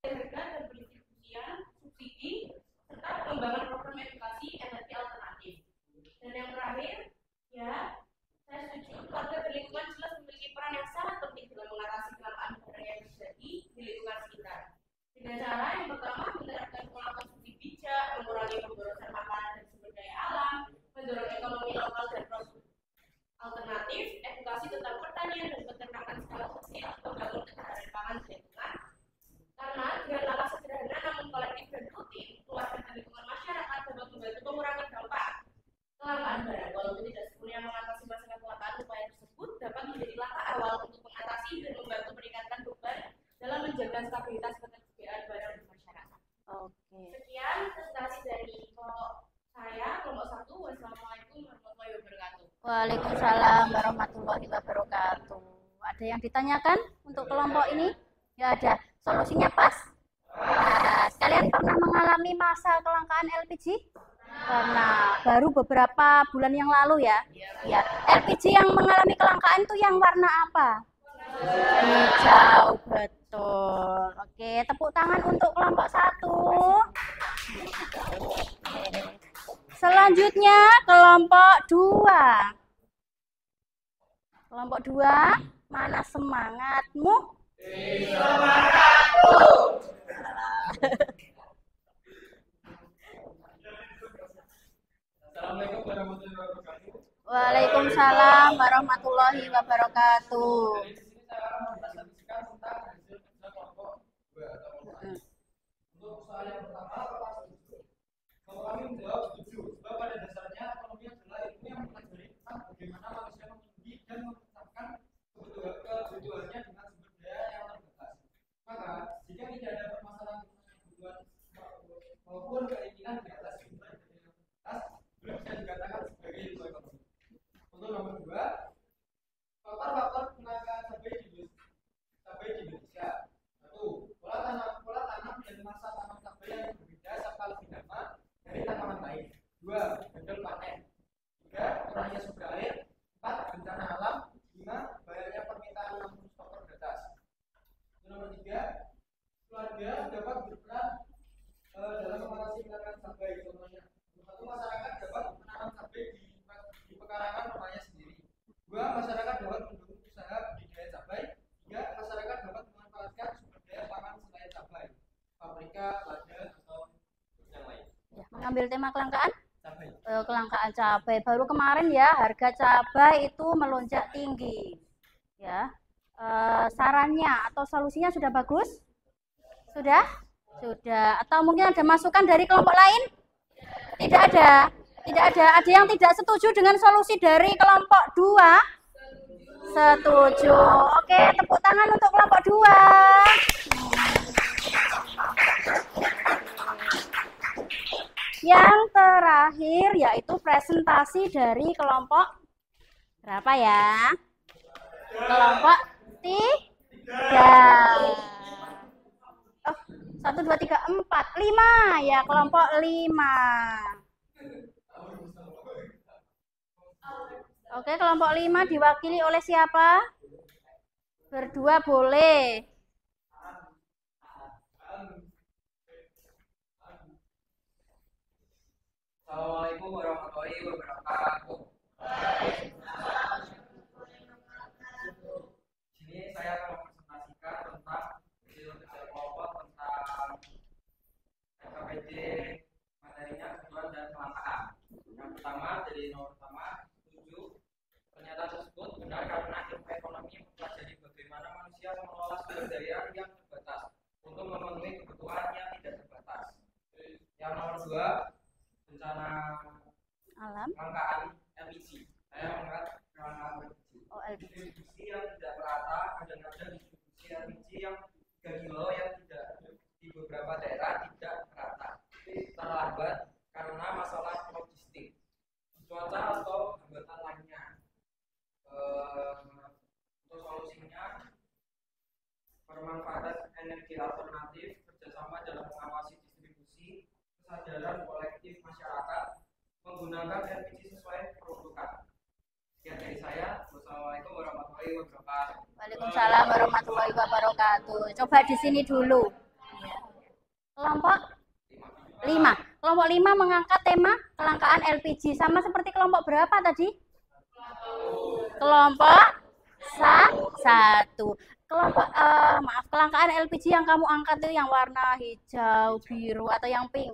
harga dan pendistribusian, subsidi, serta pengembangan program edukasi energi alternatif. Dan yang terakhir, ya, saya setuju keluarga berlingkungan jelas memiliki peran yang sangat penting dalam mengatasi kelangkaan barang yang terjadi di lingkungan sekitar. Dengan cara yang pertama, menerapkan pola konsumsi bijak, mengurangi pemborosan makanan dan sumber daya alam, mendorong ekonomi lokal dan produk alternatif, edukasi tentang pertanian dan peternakan skala kecil, membangun ketahanan pangan dan lingkungan. Karena dengan langkah sederhana namun kolektif dan rutin, keluarga dan lingkungan masyarakat dapat membantu mengurangi dampak kelangkaan barang. Walaupun tidak sepenuhnya mengatasi masalah kelangkaan, upaya tersebut dapat menjadi langkah awal untuk mengatasi dan membantu meningkatkan beban dalam menjaga stabilitas ketersediaan barang di masyarakat. Oke. Sekian presentasi dari kelompok saya, kelompok 1. Wassalamualaikum warahmatullahi wabarakatuh. Waalaikumsalam warahmatullahi wabarakatuh. Ada yang ditanyakan untuk kelompok ini? Ya ada. Solusinya pas? Pas. Kalian pernah mengalami masa kelangkaan LPG? Pernah. Baru beberapa bulan yang lalu ya? Ya. LPG yang mengalami kelangkaan itu yang warna apa? Hijau, betul. Oke, tepuk tangan untuk kelompok 1. Selanjutnya kelompok 2. Kelompok 2, mana semangatmu? Assalamualaikum warahmatullahi wabarakatuh. Waalaikumsalam warahmatullahi wabarakatuh. Jadi di sini saya akan mempresentasikan tentang hasil kerja kelompok 2 atau kelompok A. Untuk soal yang pertama, apakah setuju? Kalau kami menjawab setuju, sebab pada dasarnya ekonomi adalah ilmu yang mempelajari tentang bagaimana manusia memenuhi dan menetapkan kebutuhannya dengan sumber daya yang terbatas. Maka, jika tidak ada permasalahan kebutuhan maupun keinginan di atas sumber daya yang terbatas, belum bisa dikatakan sebagai ilmu ekonomi. Untuk nomor 2, faktor-faktor kelangkaan cabai di Indonesia. 1. Pola tanam dan masa tanam cabai yang berbeda serta lebih lama dari tanaman lain. 2. Gagal panen. 3. Kurangnya sumber air. 4. Bencana alam. 5. Banyaknya permintaan namun stok terbatas. Nomor 3. Keluarga dapat berperan dalam mengatasi kelangkaan cabai. Contohnya, 1. Masyarakat dapat menanam cabai di pekarangan rumahnya sendiri. 2. Masyarakat dapat mendukung usaha budidaya cabai. 3. Masyarakat dapat memanfaatkan sumber daya pangan selain cabai, pabrika, ladang, atau yang lain. Ya, mengambil tema kelangkaan? Cabai. Kelangkaan cabai. Baru kemarin ya harga cabai itu melonjak tinggi. Ya. Sarannya atau solusinya sudah bagus? Sudah? Sudah. Atau mungkin ada masukan dari kelompok lain? Tidak ada. Tidak ada. Ada yang tidak setuju dengan solusi dari kelompok 2? Setuju. Oke, tepuk tangan untuk kelompok 2. Yang terakhir yaitu presentasi dari kelompok berapa ya? Kelompok 3. Oh, 1, 2, 3, 4, 5 ya, kelompok 5. Oke, kelompok 5 diwakili oleh siapa? Berdua boleh. Assalamualaikum warahmatullahi wabarakatuh. Di sini saya akan mempresentasikan tentang hasil kerja kelompok tentang KPD materinya kebutuhan dan kelangkaan. Yang pertama dari nomor pertama, setuju. Pernyataan tersebut benar karena ilmu ekonomi mempelajari bagaimana manusia mengelola sumber daya yang terbatas untuk memenuhi kebutuhan yang tidak terbatas. Yang nomor 2, bencana Alam. kelangkaan LPG. Saya mengangkat kelangkaan LPG. Oh, LPG. Distribusi yang tidak merata, kadang-kadang distribusi LPG yang 3 kilo yang tidak di beberapa daerah tidak merata, terlambat karena masalah logistik, cuaca atau hambatan lainnya. Untuk solusinya, pemanfaatan energi alternatif, kerjasama dalam mengawasi distribusi, kesadaran kolektif masyarakat, menggunakan LPG sesuai peruntukan. Sekian dari saya. Wassalamualaikum warahmatullahi wabarakatuh. Waalaikumsalam warahmatullahi wabarakatuh. Coba di sini dulu. Kelompok 5. Kelompok 5 mengangkat tema kelangkaan LPG. Sama seperti kelompok berapa tadi? Kelompok 1. Kelompok kelangkaan LPG yang kamu angkat itu yang warna hijau, biru atau yang pink?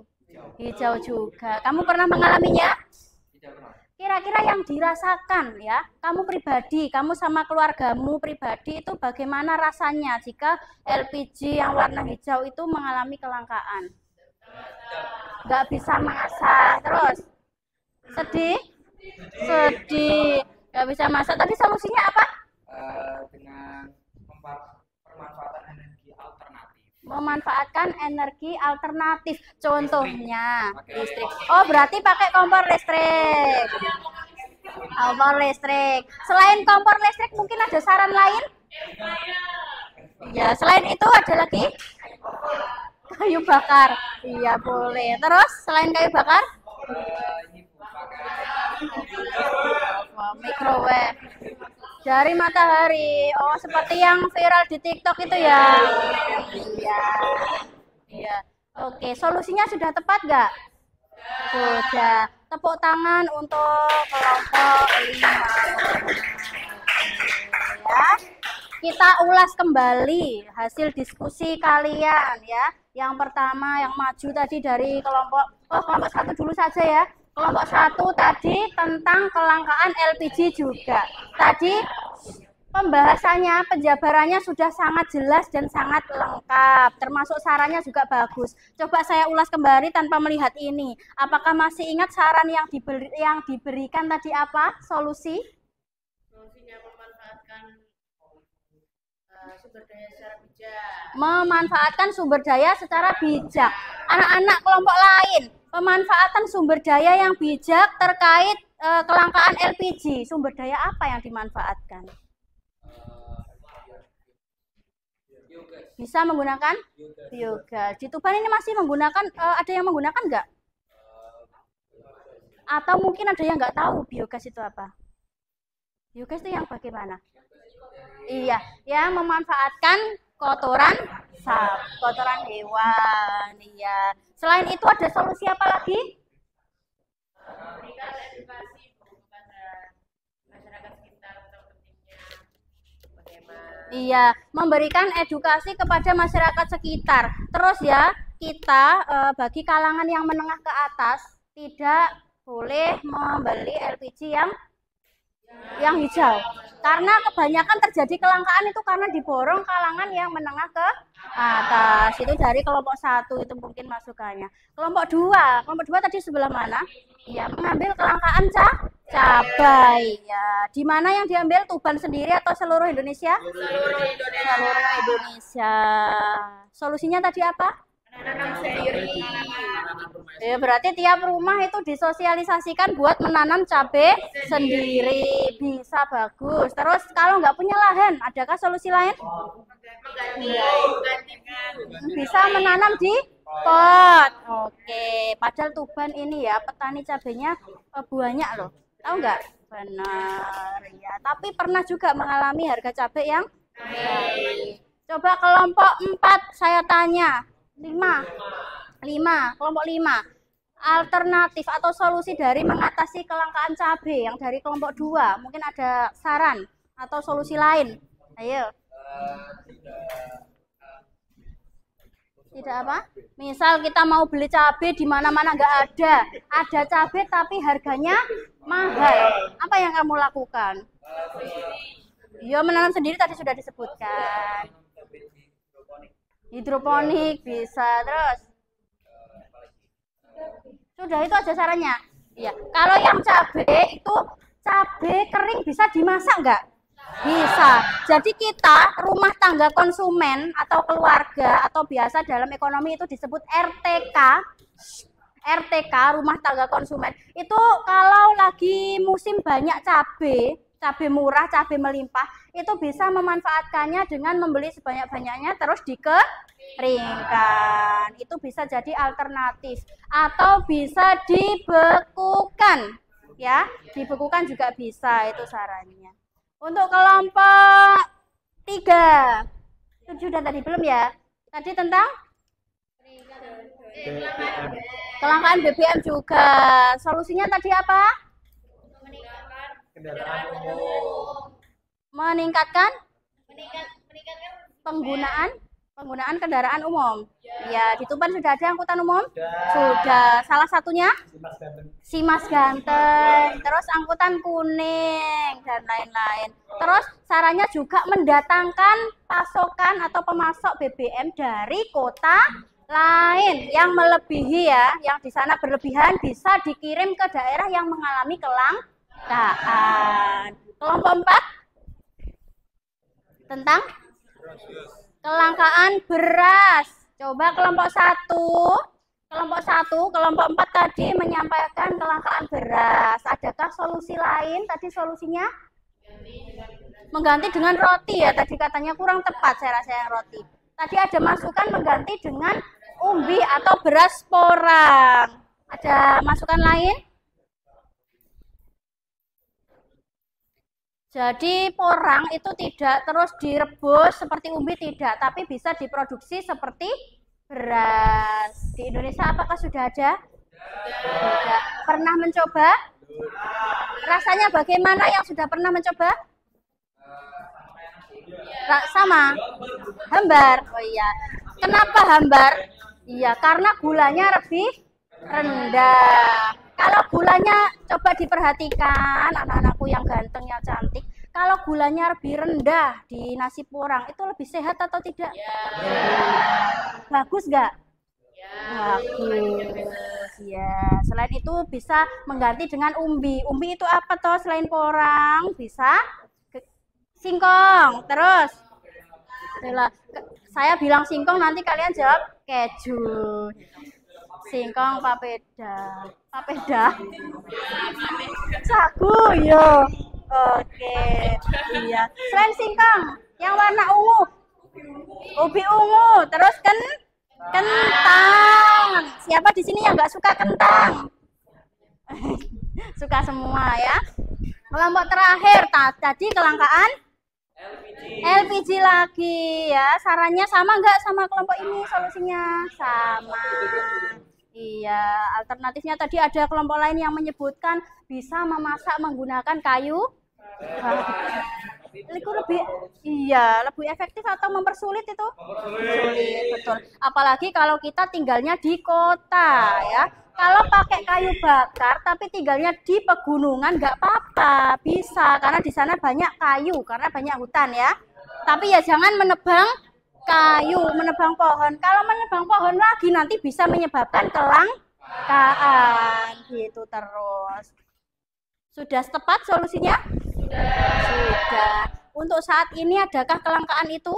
Hijau juga. Kamu pernah mengalaminya? Tidak pernah. Kira-kira yang dirasakan ya, kamu pribadi, kamu sama keluargamu pribadi itu bagaimana rasanya jika LPG yang warna hijau itu mengalami kelangkaan? Nggak bisa masak, terus sedih, nggak bisa masak. Tapi solusinya apa? Dengan pemanfaatan energi alternatif. Memanfaatkan energi alternatif, contohnya listrik. Oh, berarti pakai kompor listrik. Kompor listrik. Selain kompor listrik mungkin ada saran lain? Ya, selain itu ada lagi? Kayu bakar. Iya, boleh. Terus selain kayu bakar? Ini pakai Microwave. Dari matahari. Oh, seperti yang viral di TikTok itu ya. Iya. Iya. Oke, solusinya sudah tepat nggak? Sudah. Tepuk tangan untuk kelompok 5. Ya. Kita ulas kembali hasil diskusi kalian ya. Yang pertama yang maju tadi dari kelompok kelompok 1 dulu saja ya. Kelompok 1 tadi tentang kelangkaan LPG juga. Tadi pembahasannya, penjabarannya sudah sangat jelas dan sangat lengkap. Termasuk sarannya juga bagus. Coba saya ulas kembali tanpa melihat ini. Apakah masih ingat saran yang diberikan tadi apa? Solusi? Solusinya memanfaatkan sumber daya secara bijak. Memanfaatkan sumber daya secara bijak. Anak-anak kelompok lain, pemanfaatan sumber daya yang bijak terkait kelangkaan LPG. Sumber daya apa yang dimanfaatkan? Bisa menggunakan biogas. Di Tuban ini masih menggunakan, ada yang menggunakan nggak? Atau mungkin ada yang nggak tahu biogas itu apa? Biogas itu yang bagaimana? Iya, yang memanfaatkan kotoran kotoran hewan. Iya. Selain itu ada solusi apa lagi? Memberikan edukasi kepada masyarakat sekitar tentang pentingnya bagaimana. Iya, memberikan edukasi kepada masyarakat sekitar. Terus ya, kita bagi kalangan yang menengah ke atas tidak boleh membeli LPG yang hijau. Karena kebanyakan terjadi kelangkaan itu karena diborong kalangan yang menengah ke atas. Itu dari kelompok 1 itu mungkin masukannya. Kelompok 2 tadi sebelah mana? Ya, mengambil kelangkaan cabai. Ya, di mana yang diambil? Tuban sendiri atau seluruh Indonesia? Seluruh Indonesia. Solusinya tadi apa? Menanam sendiri. Ya, berarti tiap rumah itu disosialisasikan buat menanam cabai sendiri. Bisa bagus. Terus kalau nggak punya lahan, adakah solusi lain? Bisa menanam di pot. Oke. Padahal Tuban ini ya petani cabainya banyak loh. Tahu nggak? Benar ya. Tapi pernah juga mengalami harga cabai yang baik. Coba kelompok 4 saya tanya. 5. Kelompok 5. Alternatif atau solusi dari mengatasi kelangkaan cabai yang dari kelompok 2. Mungkin ada saran atau solusi lain. Ayo. Tidak apa? Misal kita mau beli cabai di mana-mana nggak ada. Ada cabai tapi harganya mahal. Apa yang kamu lakukan? Ya, menanam sendiri tadi sudah disebutkan. Hidroponik bisa. Terus sudah, itu aja sarannya. Iya. Kalau yang cabai itu cabai kering bisa dimasak nggak? Bisa. Jadi kita rumah tangga konsumen atau keluarga atau biasa dalam ekonomi itu disebut RTK rumah tangga konsumen. Itu kalau lagi musim banyak cabai, cabai murah, cabai melimpah, itu bisa memanfaatkannya dengan membeli sebanyak-banyaknya terus dikeringkan. Itu bisa jadi alternatif atau bisa dibekukan. Ya, dibekukan juga bisa, itu sarannya. Untuk kelompok 3. Itu sudah tadi belum ya? Tadi tentang kelangkaan BBM juga. Solusinya tadi apa? Kendaraan umum. Meningkatkan penggunaan kendaraan umum. Ya, di Tuban sudah ada angkutan umum? Sudah. Salah satunya Simas Ganteng, terus angkutan kuning dan lain-lain. Terus sarannya juga mendatangkan pasokan atau pemasok BBM dari kota lain yang melebihi ya, yang di sana berlebihan bisa dikirim ke daerah yang mengalami kelangkaan. Kelompok 4 tentang kelangkaan beras. Coba kelompok 1, kelompok 4 tadi menyampaikan kelangkaan beras. Adakah solusi lain? Tadi solusinya mengganti dengan roti ya. Tadi katanya kurang tepat saya rasa yang roti. Tadi ada masukan mengganti dengan umbi atau beras porang. Ada masukan lain? Jadi porang itu tidak terus direbus seperti umbi, tidak, tapi bisa diproduksi seperti beras. Di Indonesia apakah sudah ada? Sudah. Pernah mencoba? Rasanya bagaimana yang sudah pernah mencoba? Sama? Hambar? Oh iya. Kenapa hambar? Iya, karena gulanya lebih rendah. Kalau gulanya, coba diperhatikan anak-anakku yang ganteng, yang cantik. Kalau gulanya lebih rendah di nasi porang, itu lebih sehat atau tidak? Ya. Bagus nggak? Ya. Bagus. Ya. Selain itu bisa mengganti dengan umbi. Umbi itu apa toh selain porang? Bisa singkong. Terus, saya bilang singkong, nanti kalian jawab keju. Singkong, papeda, sagu, yo. Oke, iya. Selain singkong, yang warna ungu, ubi ungu, terus kentang. Siapa di sini yang nggak suka kentang? Suka semua ya. Kelompok terakhir tadi kelangkaan LPG lagi ya. Sarannya sama nggak sama kelompok ini solusinya? Sama. Iya, alternatifnya tadi ada kelompok lain yang menyebutkan bisa memasak menggunakan kayu. Itu lebih efektif atau mempersulit itu? Mempersulit, betul. Apalagi kalau kita tinggalnya di kota ya. Kalau pakai kayu bakar tapi tinggalnya di pegunungan nggak apa-apa, bisa karena di sana banyak kayu karena banyak hutan ya. Tapi ya jangan menebang kayu, menebang pohon. Kalau menebang pohon lagi nanti bisa menyebabkan kelangkaan gitu terus. Sudah tepat solusinya? Sudah. Untuk saat ini adakah kelangkaan itu?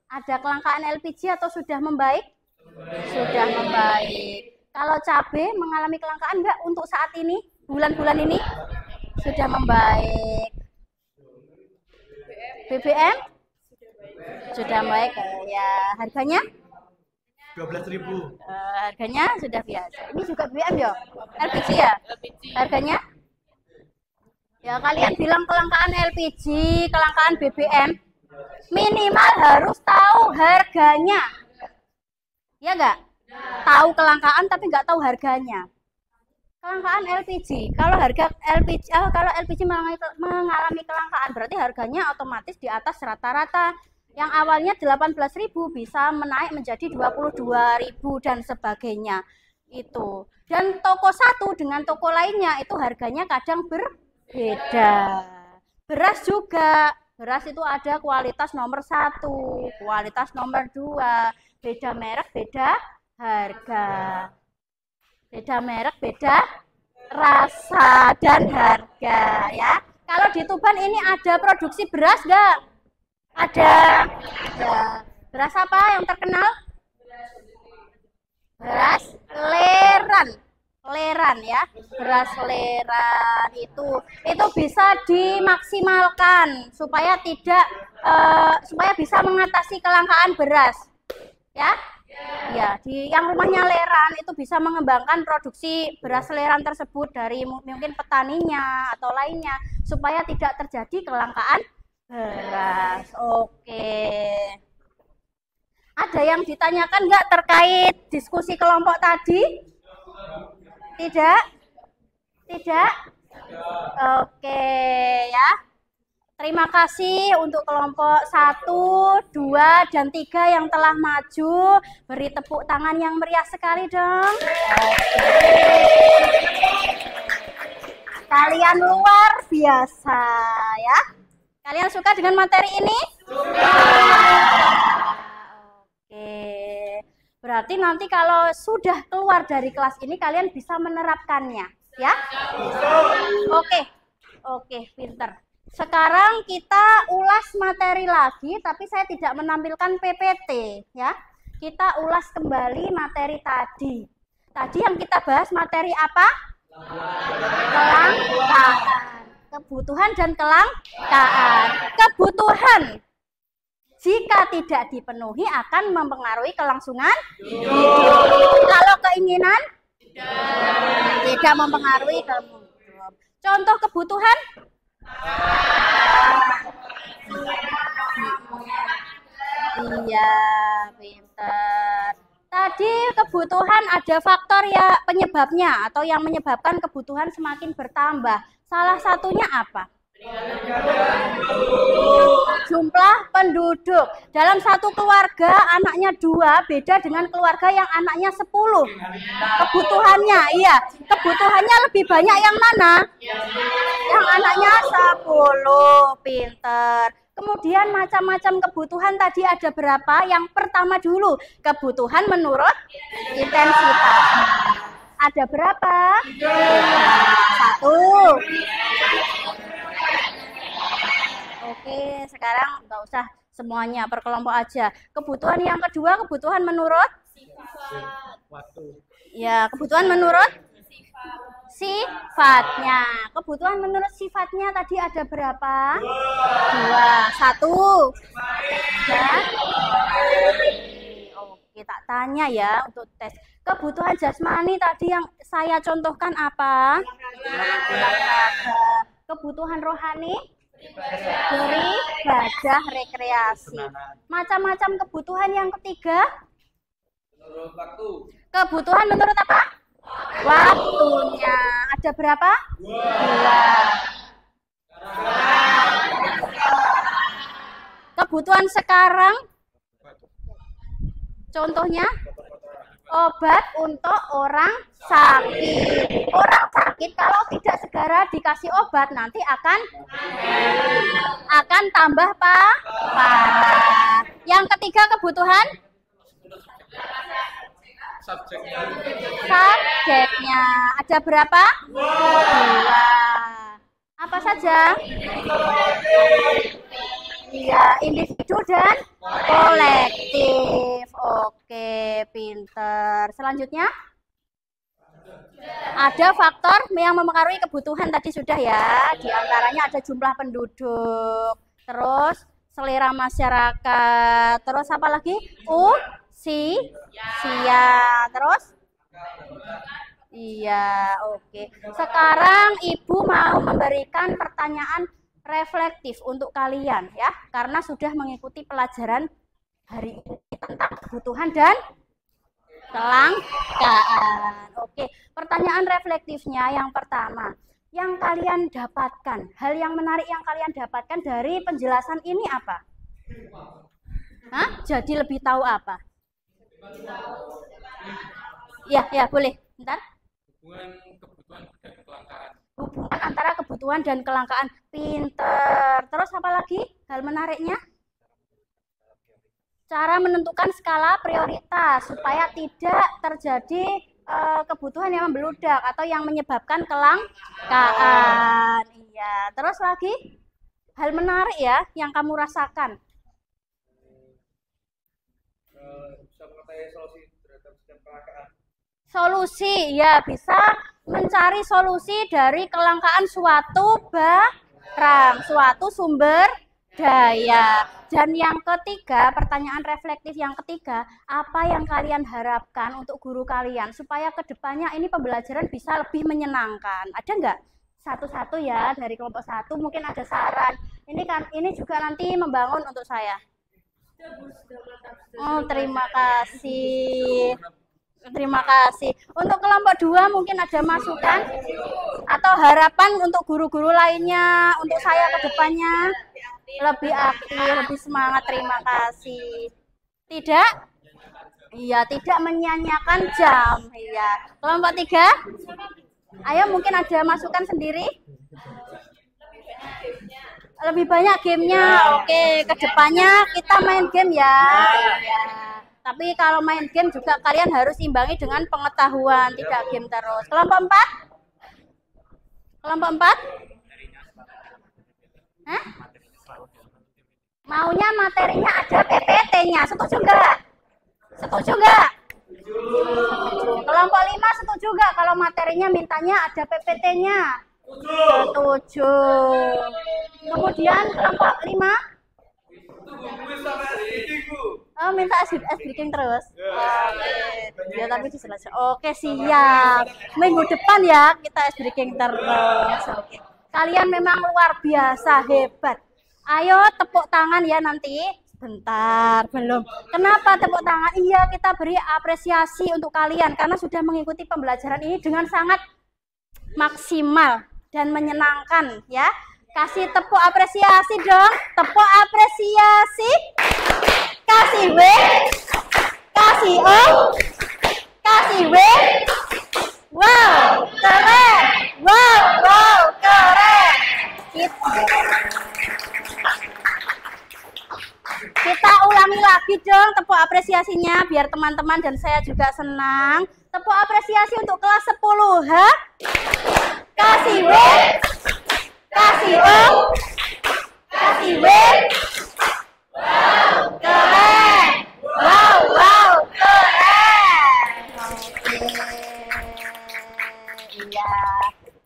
Ada kelangkaan LPG atau sudah membaik? Sudah membaik. Kalau cabai mengalami kelangkaan enggak untuk saat ini? Bulan-bulan ini? Sudah membaik. BBM? Sudah baik ya. Harganya? 12.000. Harganya sudah biasa. Ini juga BBM ya? LPG ya? Harganya? Ya kalian bilang kelangkaan LPG, kelangkaan BBM. Minimal harus tahu harganya. Ya enggak? Tahu kelangkaan tapi enggak tahu harganya. Kelangkaan LPG. Kalau harga LPG kalau LPG mengalami kelangkaan berarti harganya otomatis di atas rata-rata. Yang awalnya 18.000 bisa menaik menjadi 22.000 dan sebagainya. Itu. Dan toko satu dengan toko lainnya itu harganya kadang berbeda. Beras juga. Beras itu ada kualitas nomor 1, kualitas nomor 2. Beda merek, beda harga. Beda merek, beda rasa dan harga ya. Kalau di Tuban ini ada produksi beras enggak? Ada. Ya. Beras apa yang terkenal? Beras Leran. leran ya, beras leran itu bisa dimaksimalkan supaya tidak supaya bisa mengatasi kelangkaan beras ya. Ya, yang rumahnya leran itu bisa mengembangkan produksi beras leran tersebut dari mungkin petaninya atau lainnya supaya tidak terjadi kelangkaan beras. Oke. Ada yang ditanyakan nggak terkait diskusi kelompok tadi? Tidak? Tidak? Oke ya. Terima kasih untuk kelompok 1, 2, dan 3 yang telah maju. Beri tepuk tangan yang meriah sekali dong. Kalian luar biasa ya. Kalian suka dengan materi ini? Suka. Oke. Berarti nanti kalau sudah keluar dari kelas ini kalian bisa menerapkannya ya. Oke, pinter. Sekarang kita ulas materi lagi, tapi saya tidak menampilkan PPT ya. Kita ulas kembali materi tadi. Tadi yang kita bahas materi apa? Kelangkaan. Kebutuhan dan kelangkaan. Kebutuhan jika tidak dipenuhi akan mempengaruhi kelangsungan hidup. Kalau keinginan tidak mempengaruhi kelangsungan hidup. Contoh kebutuhan? Iya, pintar. Tadi kebutuhan ada faktor ya penyebabnya atau yang menyebabkan kebutuhan semakin bertambah. Salah satunya apa? Jumlah penduduk. Dalam satu keluarga anaknya 2 beda dengan keluarga yang anaknya 10. Kebutuhannya, iya. Kebutuhannya lebih banyak yang mana? Yang anaknya 10. Pinter. Kemudian macam-macam kebutuhan tadi ada berapa? Yang pertama dulu, kebutuhan menurut intensitas. Ada berapa? 1. Oke, sekarang nggak usah semuanya, per kelompok aja. Kebutuhan yang kedua, kebutuhan menurut? Ya, kebutuhan menurut? Sifatnya. Kebutuhan menurut sifatnya tadi ada berapa? 2. 1. Dan oke, tak tanya ya untuk tes. Kebutuhan jasmani tadi yang saya contohkan apa? Kebutuhan rohani? Beribadah, rekreasi. Macam-macam kebutuhan yang ketiga? Menurut waktu. Kebutuhan menurut apa? Waktunya. Ada berapa? 2. Kebutuhan sekarang? Contohnya? Obat untuk orang sakit. Orang sakit kalau tidak segera dikasih obat nanti akan tambah parah. Yang ketiga kebutuhan? Subjeknya. Ada berapa? 2. Apa saja? Iya, individu dan kolektif. Oke, pinter. Selanjutnya? Ada faktor yang mempengaruhi kebutuhan tadi sudah ya. Di antaranya ada jumlah penduduk, terus selera masyarakat, terus apa lagi? Usia, terus? Iya, oke. Sekarang Ibu mau memberikan pertanyaan reflektif untuk kalian ya, karena sudah mengikuti pelajaran hari ini tentang kebutuhan dan kelangkaan. Oke, pertanyaan reflektifnya yang pertama, yang kalian dapatkan, hal yang menarik yang kalian dapatkan dari penjelasan ini apa? Jadi lebih tahu apa? Ya, boleh. Bentar. Hubungan kebutuhan dan kelangkaan. Hubungan antara kebutuhan dan kelangkaan. Pinter. Terus apa lagi hal menariknya? Cara menentukan skala prioritas supaya tidak terjadi kebutuhan yang membeludak atau yang menyebabkan kelangkaan. Iya. Terus lagi hal menarik ya yang kamu rasakan. Bisa mengetahui solusi terhadap setiap kelangkaan. Solusi, ya bisa mencari solusi dari kelangkaan suatu barang, suatu sumber daya. Dan yang ketiga, pertanyaan reflektif yang ketiga, apa yang kalian harapkan untuk guru kalian supaya kedepannya ini pembelajaran bisa lebih menyenangkan? Ada nggak? Satu-satu ya, dari kelompok satu mungkin ada saran. Ini juga nanti membangun untuk saya. Oh, terima kasih. Terima kasih. Untuk kelompok 2 mungkin ada masukan atau harapan untuk guru-guru lainnya untuk saya ke depannya lebih aktif, lebih semangat. Terima kasih. Tidak? Iya, tidak menyanyiakan jam. Iya. Kelompok 3? Ayo mungkin ada masukan sendiri? Lebih banyak gamenya. Oke, ke depannya kita main game ya. Ya. Tapi kalau main game juga kalian harus imbangi dengan pengetahuan, tidak game terus. Kelompok 4? Kelompok 4? Hah? Maunya materinya ada PPT-nya, setuju enggak? Setuju enggak? Kelompok 5 setuju enggak kalau materinya mintanya ada PPT-nya? Setuju. Kemudian kelompok 5? Oh, minta es breaking terus. Oke. Ya, tapi diselesai. Oke, siap. Minggu depan ya kita es breaking terus. Oke. Kalian memang luar biasa hebat. Ayo tepuk tangan ya nanti. Bentar, belum. Kenapa tepuk tangan? Iya, kita beri apresiasi untuk kalian karena sudah mengikuti pembelajaran ini dengan sangat maksimal dan menyenangkan ya. Kasih tepuk apresiasi dong. Tepuk apresiasi. Kasih W. Kasih O. Kasih W. Wow, keren. Wow, keren. Kita ulangi lagi dong tepuk apresiasinya biar teman-teman dan saya juga senang. Tepuk apresiasi untuk kelas 10. Ha? Kasih W. Kasih O. Kasih W. Wow, keren. Wow, keren. Oke. Iya.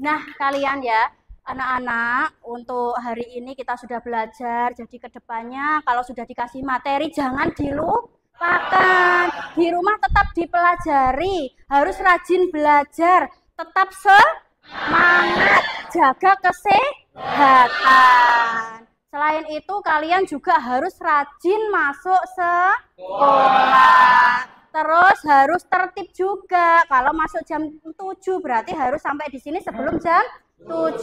Nah, kalian ya, anak-anak, untuk hari ini kita sudah belajar. Jadi kedepannya kalau sudah dikasih materi jangan dilupakan. Di rumah tetap dipelajari, harus rajin belajar, tetap semangat, jaga kesehatan. Selain itu kalian juga harus rajin masuk sekolah. Terus harus tertib juga. Kalau masuk jam 7 berarti harus sampai di sini sebelum jam 7.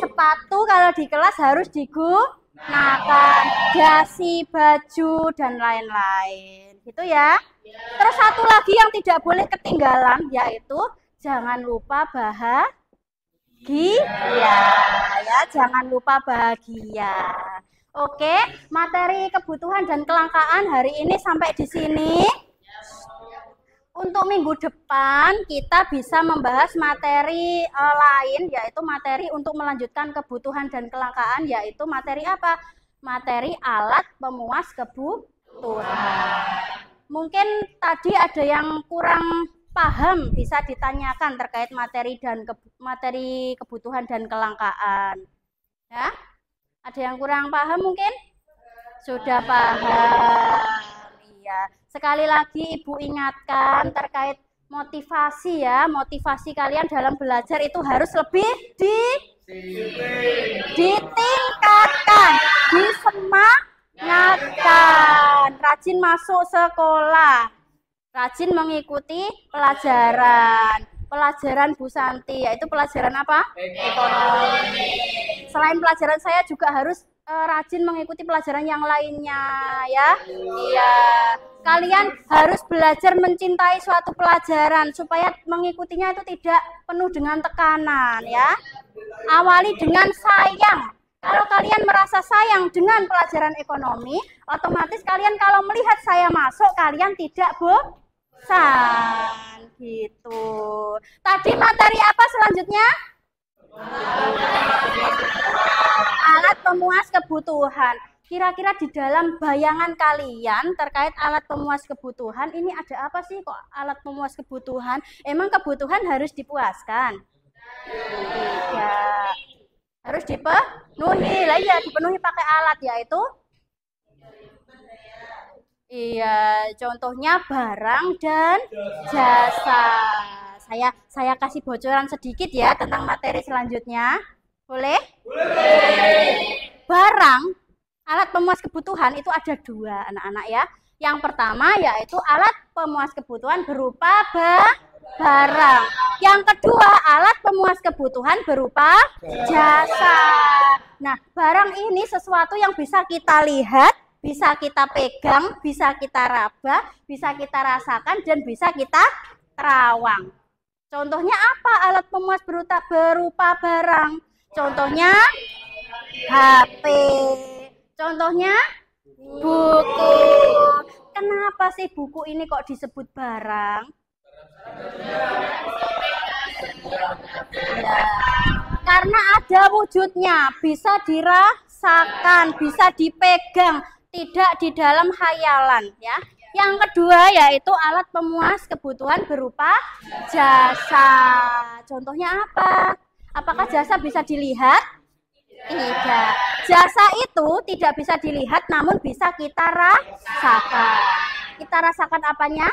Sepatu kalau di kelas harus digunakan. Dasi, baju dan lain-lain. Gitu ya. Terus satu lagi yang tidak boleh ketinggalan yaitu jangan lupa bahagia. Ya, jangan lupa bahagia. Oke, materi kebutuhan dan kelangkaan hari ini sampai di sini. Untuk minggu depan kita bisa membahas materi lain, yaitu materi untuk melanjutkan kebutuhan dan kelangkaan, yaitu materi apa? Materi alat pemuas kebutuhan. Mungkin tadi ada yang kurang paham, bisa ditanyakan terkait materi kebutuhan dan kelangkaan. Ya? Ada yang kurang paham mungkin? Sudah paham. Iya. Sekali lagi Ibu ingatkan terkait motivasi ya. Motivasi kalian dalam belajar itu harus lebih ditingkatkan, disemangatkan. Rajin masuk sekolah. Rajin mengikuti pelajaran Bu Santi, yaitu pelajaran apa? Ekonomi. Selain pelajaran saya juga harus rajin mengikuti pelajaran yang lainnya ya. Iya. Kalian harus belajar mencintai suatu pelajaran supaya mengikutinya itu tidak penuh dengan tekanan ya. Awali dengan sayang. Kalau kalian merasa sayang dengan pelajaran ekonomi, otomatis kalian kalau melihat saya masuk, kalian tidak bosan gitu. Tadi materi apa selanjutnya? Alat pemuas kebutuhan. Kira-kira di dalam bayangan kalian terkait alat pemuas kebutuhan, ini ada apa sih kok alat pemuas kebutuhan? Emang kebutuhan harus dipuaskan? Tidak. Harus dipenuhi. Lah iya, dipenuhi pakai alat yaitu? Iya, contohnya barang dan jasa. Saya kasih bocoran sedikit ya tentang materi selanjutnya. Boleh? Barang, alat pemuas kebutuhan itu ada dua, anak-anak ya. Yang pertama yaitu alat pemuas kebutuhan berupa barang. Yang kedua, alat pemuas kebutuhan berupa jasa. Nah, barang ini sesuatu yang bisa kita lihat, bisa kita pegang, bisa kita raba, bisa kita rasakan, dan bisa kita terawang. Contohnya apa alat pemuas berupa barang? Contohnya HP. Contohnya buku. Kenapa sih buku ini kok disebut barang? Ya, karena ada wujudnya, bisa dirasakan, bisa dipegang, tidak di dalam khayalan ya. Yang kedua yaitu alat pemuas kebutuhan berupa jasa. Contohnya apa? Apakah jasa bisa dilihat? Tidak. Jasa itu tidak bisa dilihat namun bisa kita rasakan. Kita rasakan apanya?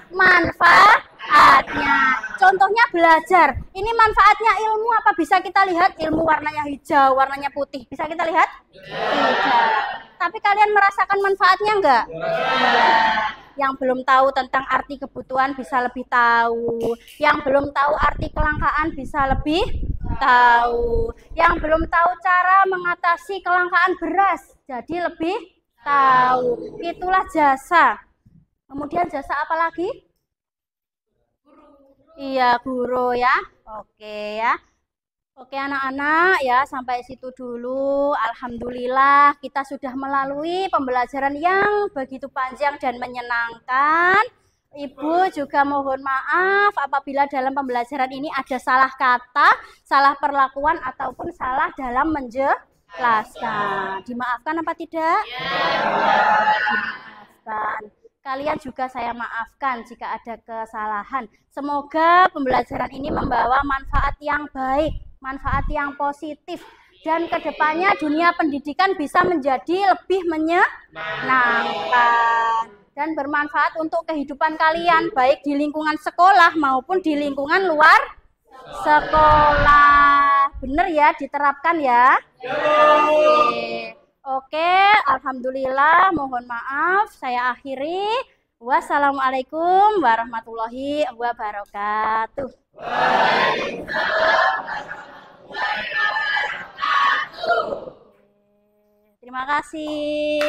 Manfaatnya. Contohnya belajar. Ini manfaatnya ilmu apa bisa kita lihat? Ilmu warnanya hijau, warnanya putih. Bisa kita lihat? Tidak. Tapi kalian merasakan manfaatnya enggak? Yang belum tahu tentang arti kebutuhan bisa lebih tahu. Yang belum tahu arti kelangkaan bisa lebih tahu. Yang belum tahu cara mengatasi kelangkaan beras jadi lebih tahu. Itulah jasa. Kemudian jasa apa lagi? Iya, guru ya. Oke ya. Oke anak-anak ya, sampai situ dulu. Alhamdulillah kita sudah melalui pembelajaran yang begitu panjang dan menyenangkan. Ibu juga mohon maaf apabila dalam pembelajaran ini ada salah kata, salah perlakuan ataupun salah dalam menjelaskan. Dimaafkan apa tidak? Dimaafkan. Kalian juga saya maafkan jika ada kesalahan. Semoga pembelajaran ini membawa manfaat yang baik, manfaat yang positif, dan kedepannya dunia pendidikan bisa menjadi lebih menyenangkan dan bermanfaat untuk kehidupan kalian, baik di lingkungan sekolah maupun di lingkungan luar sekolah. Benar ya, diterapkan ya? Oke, alhamdulillah, mohon maaf, saya akhiri. Wassalamualaikum warahmatullahi wabarakatuh. Terima kasih.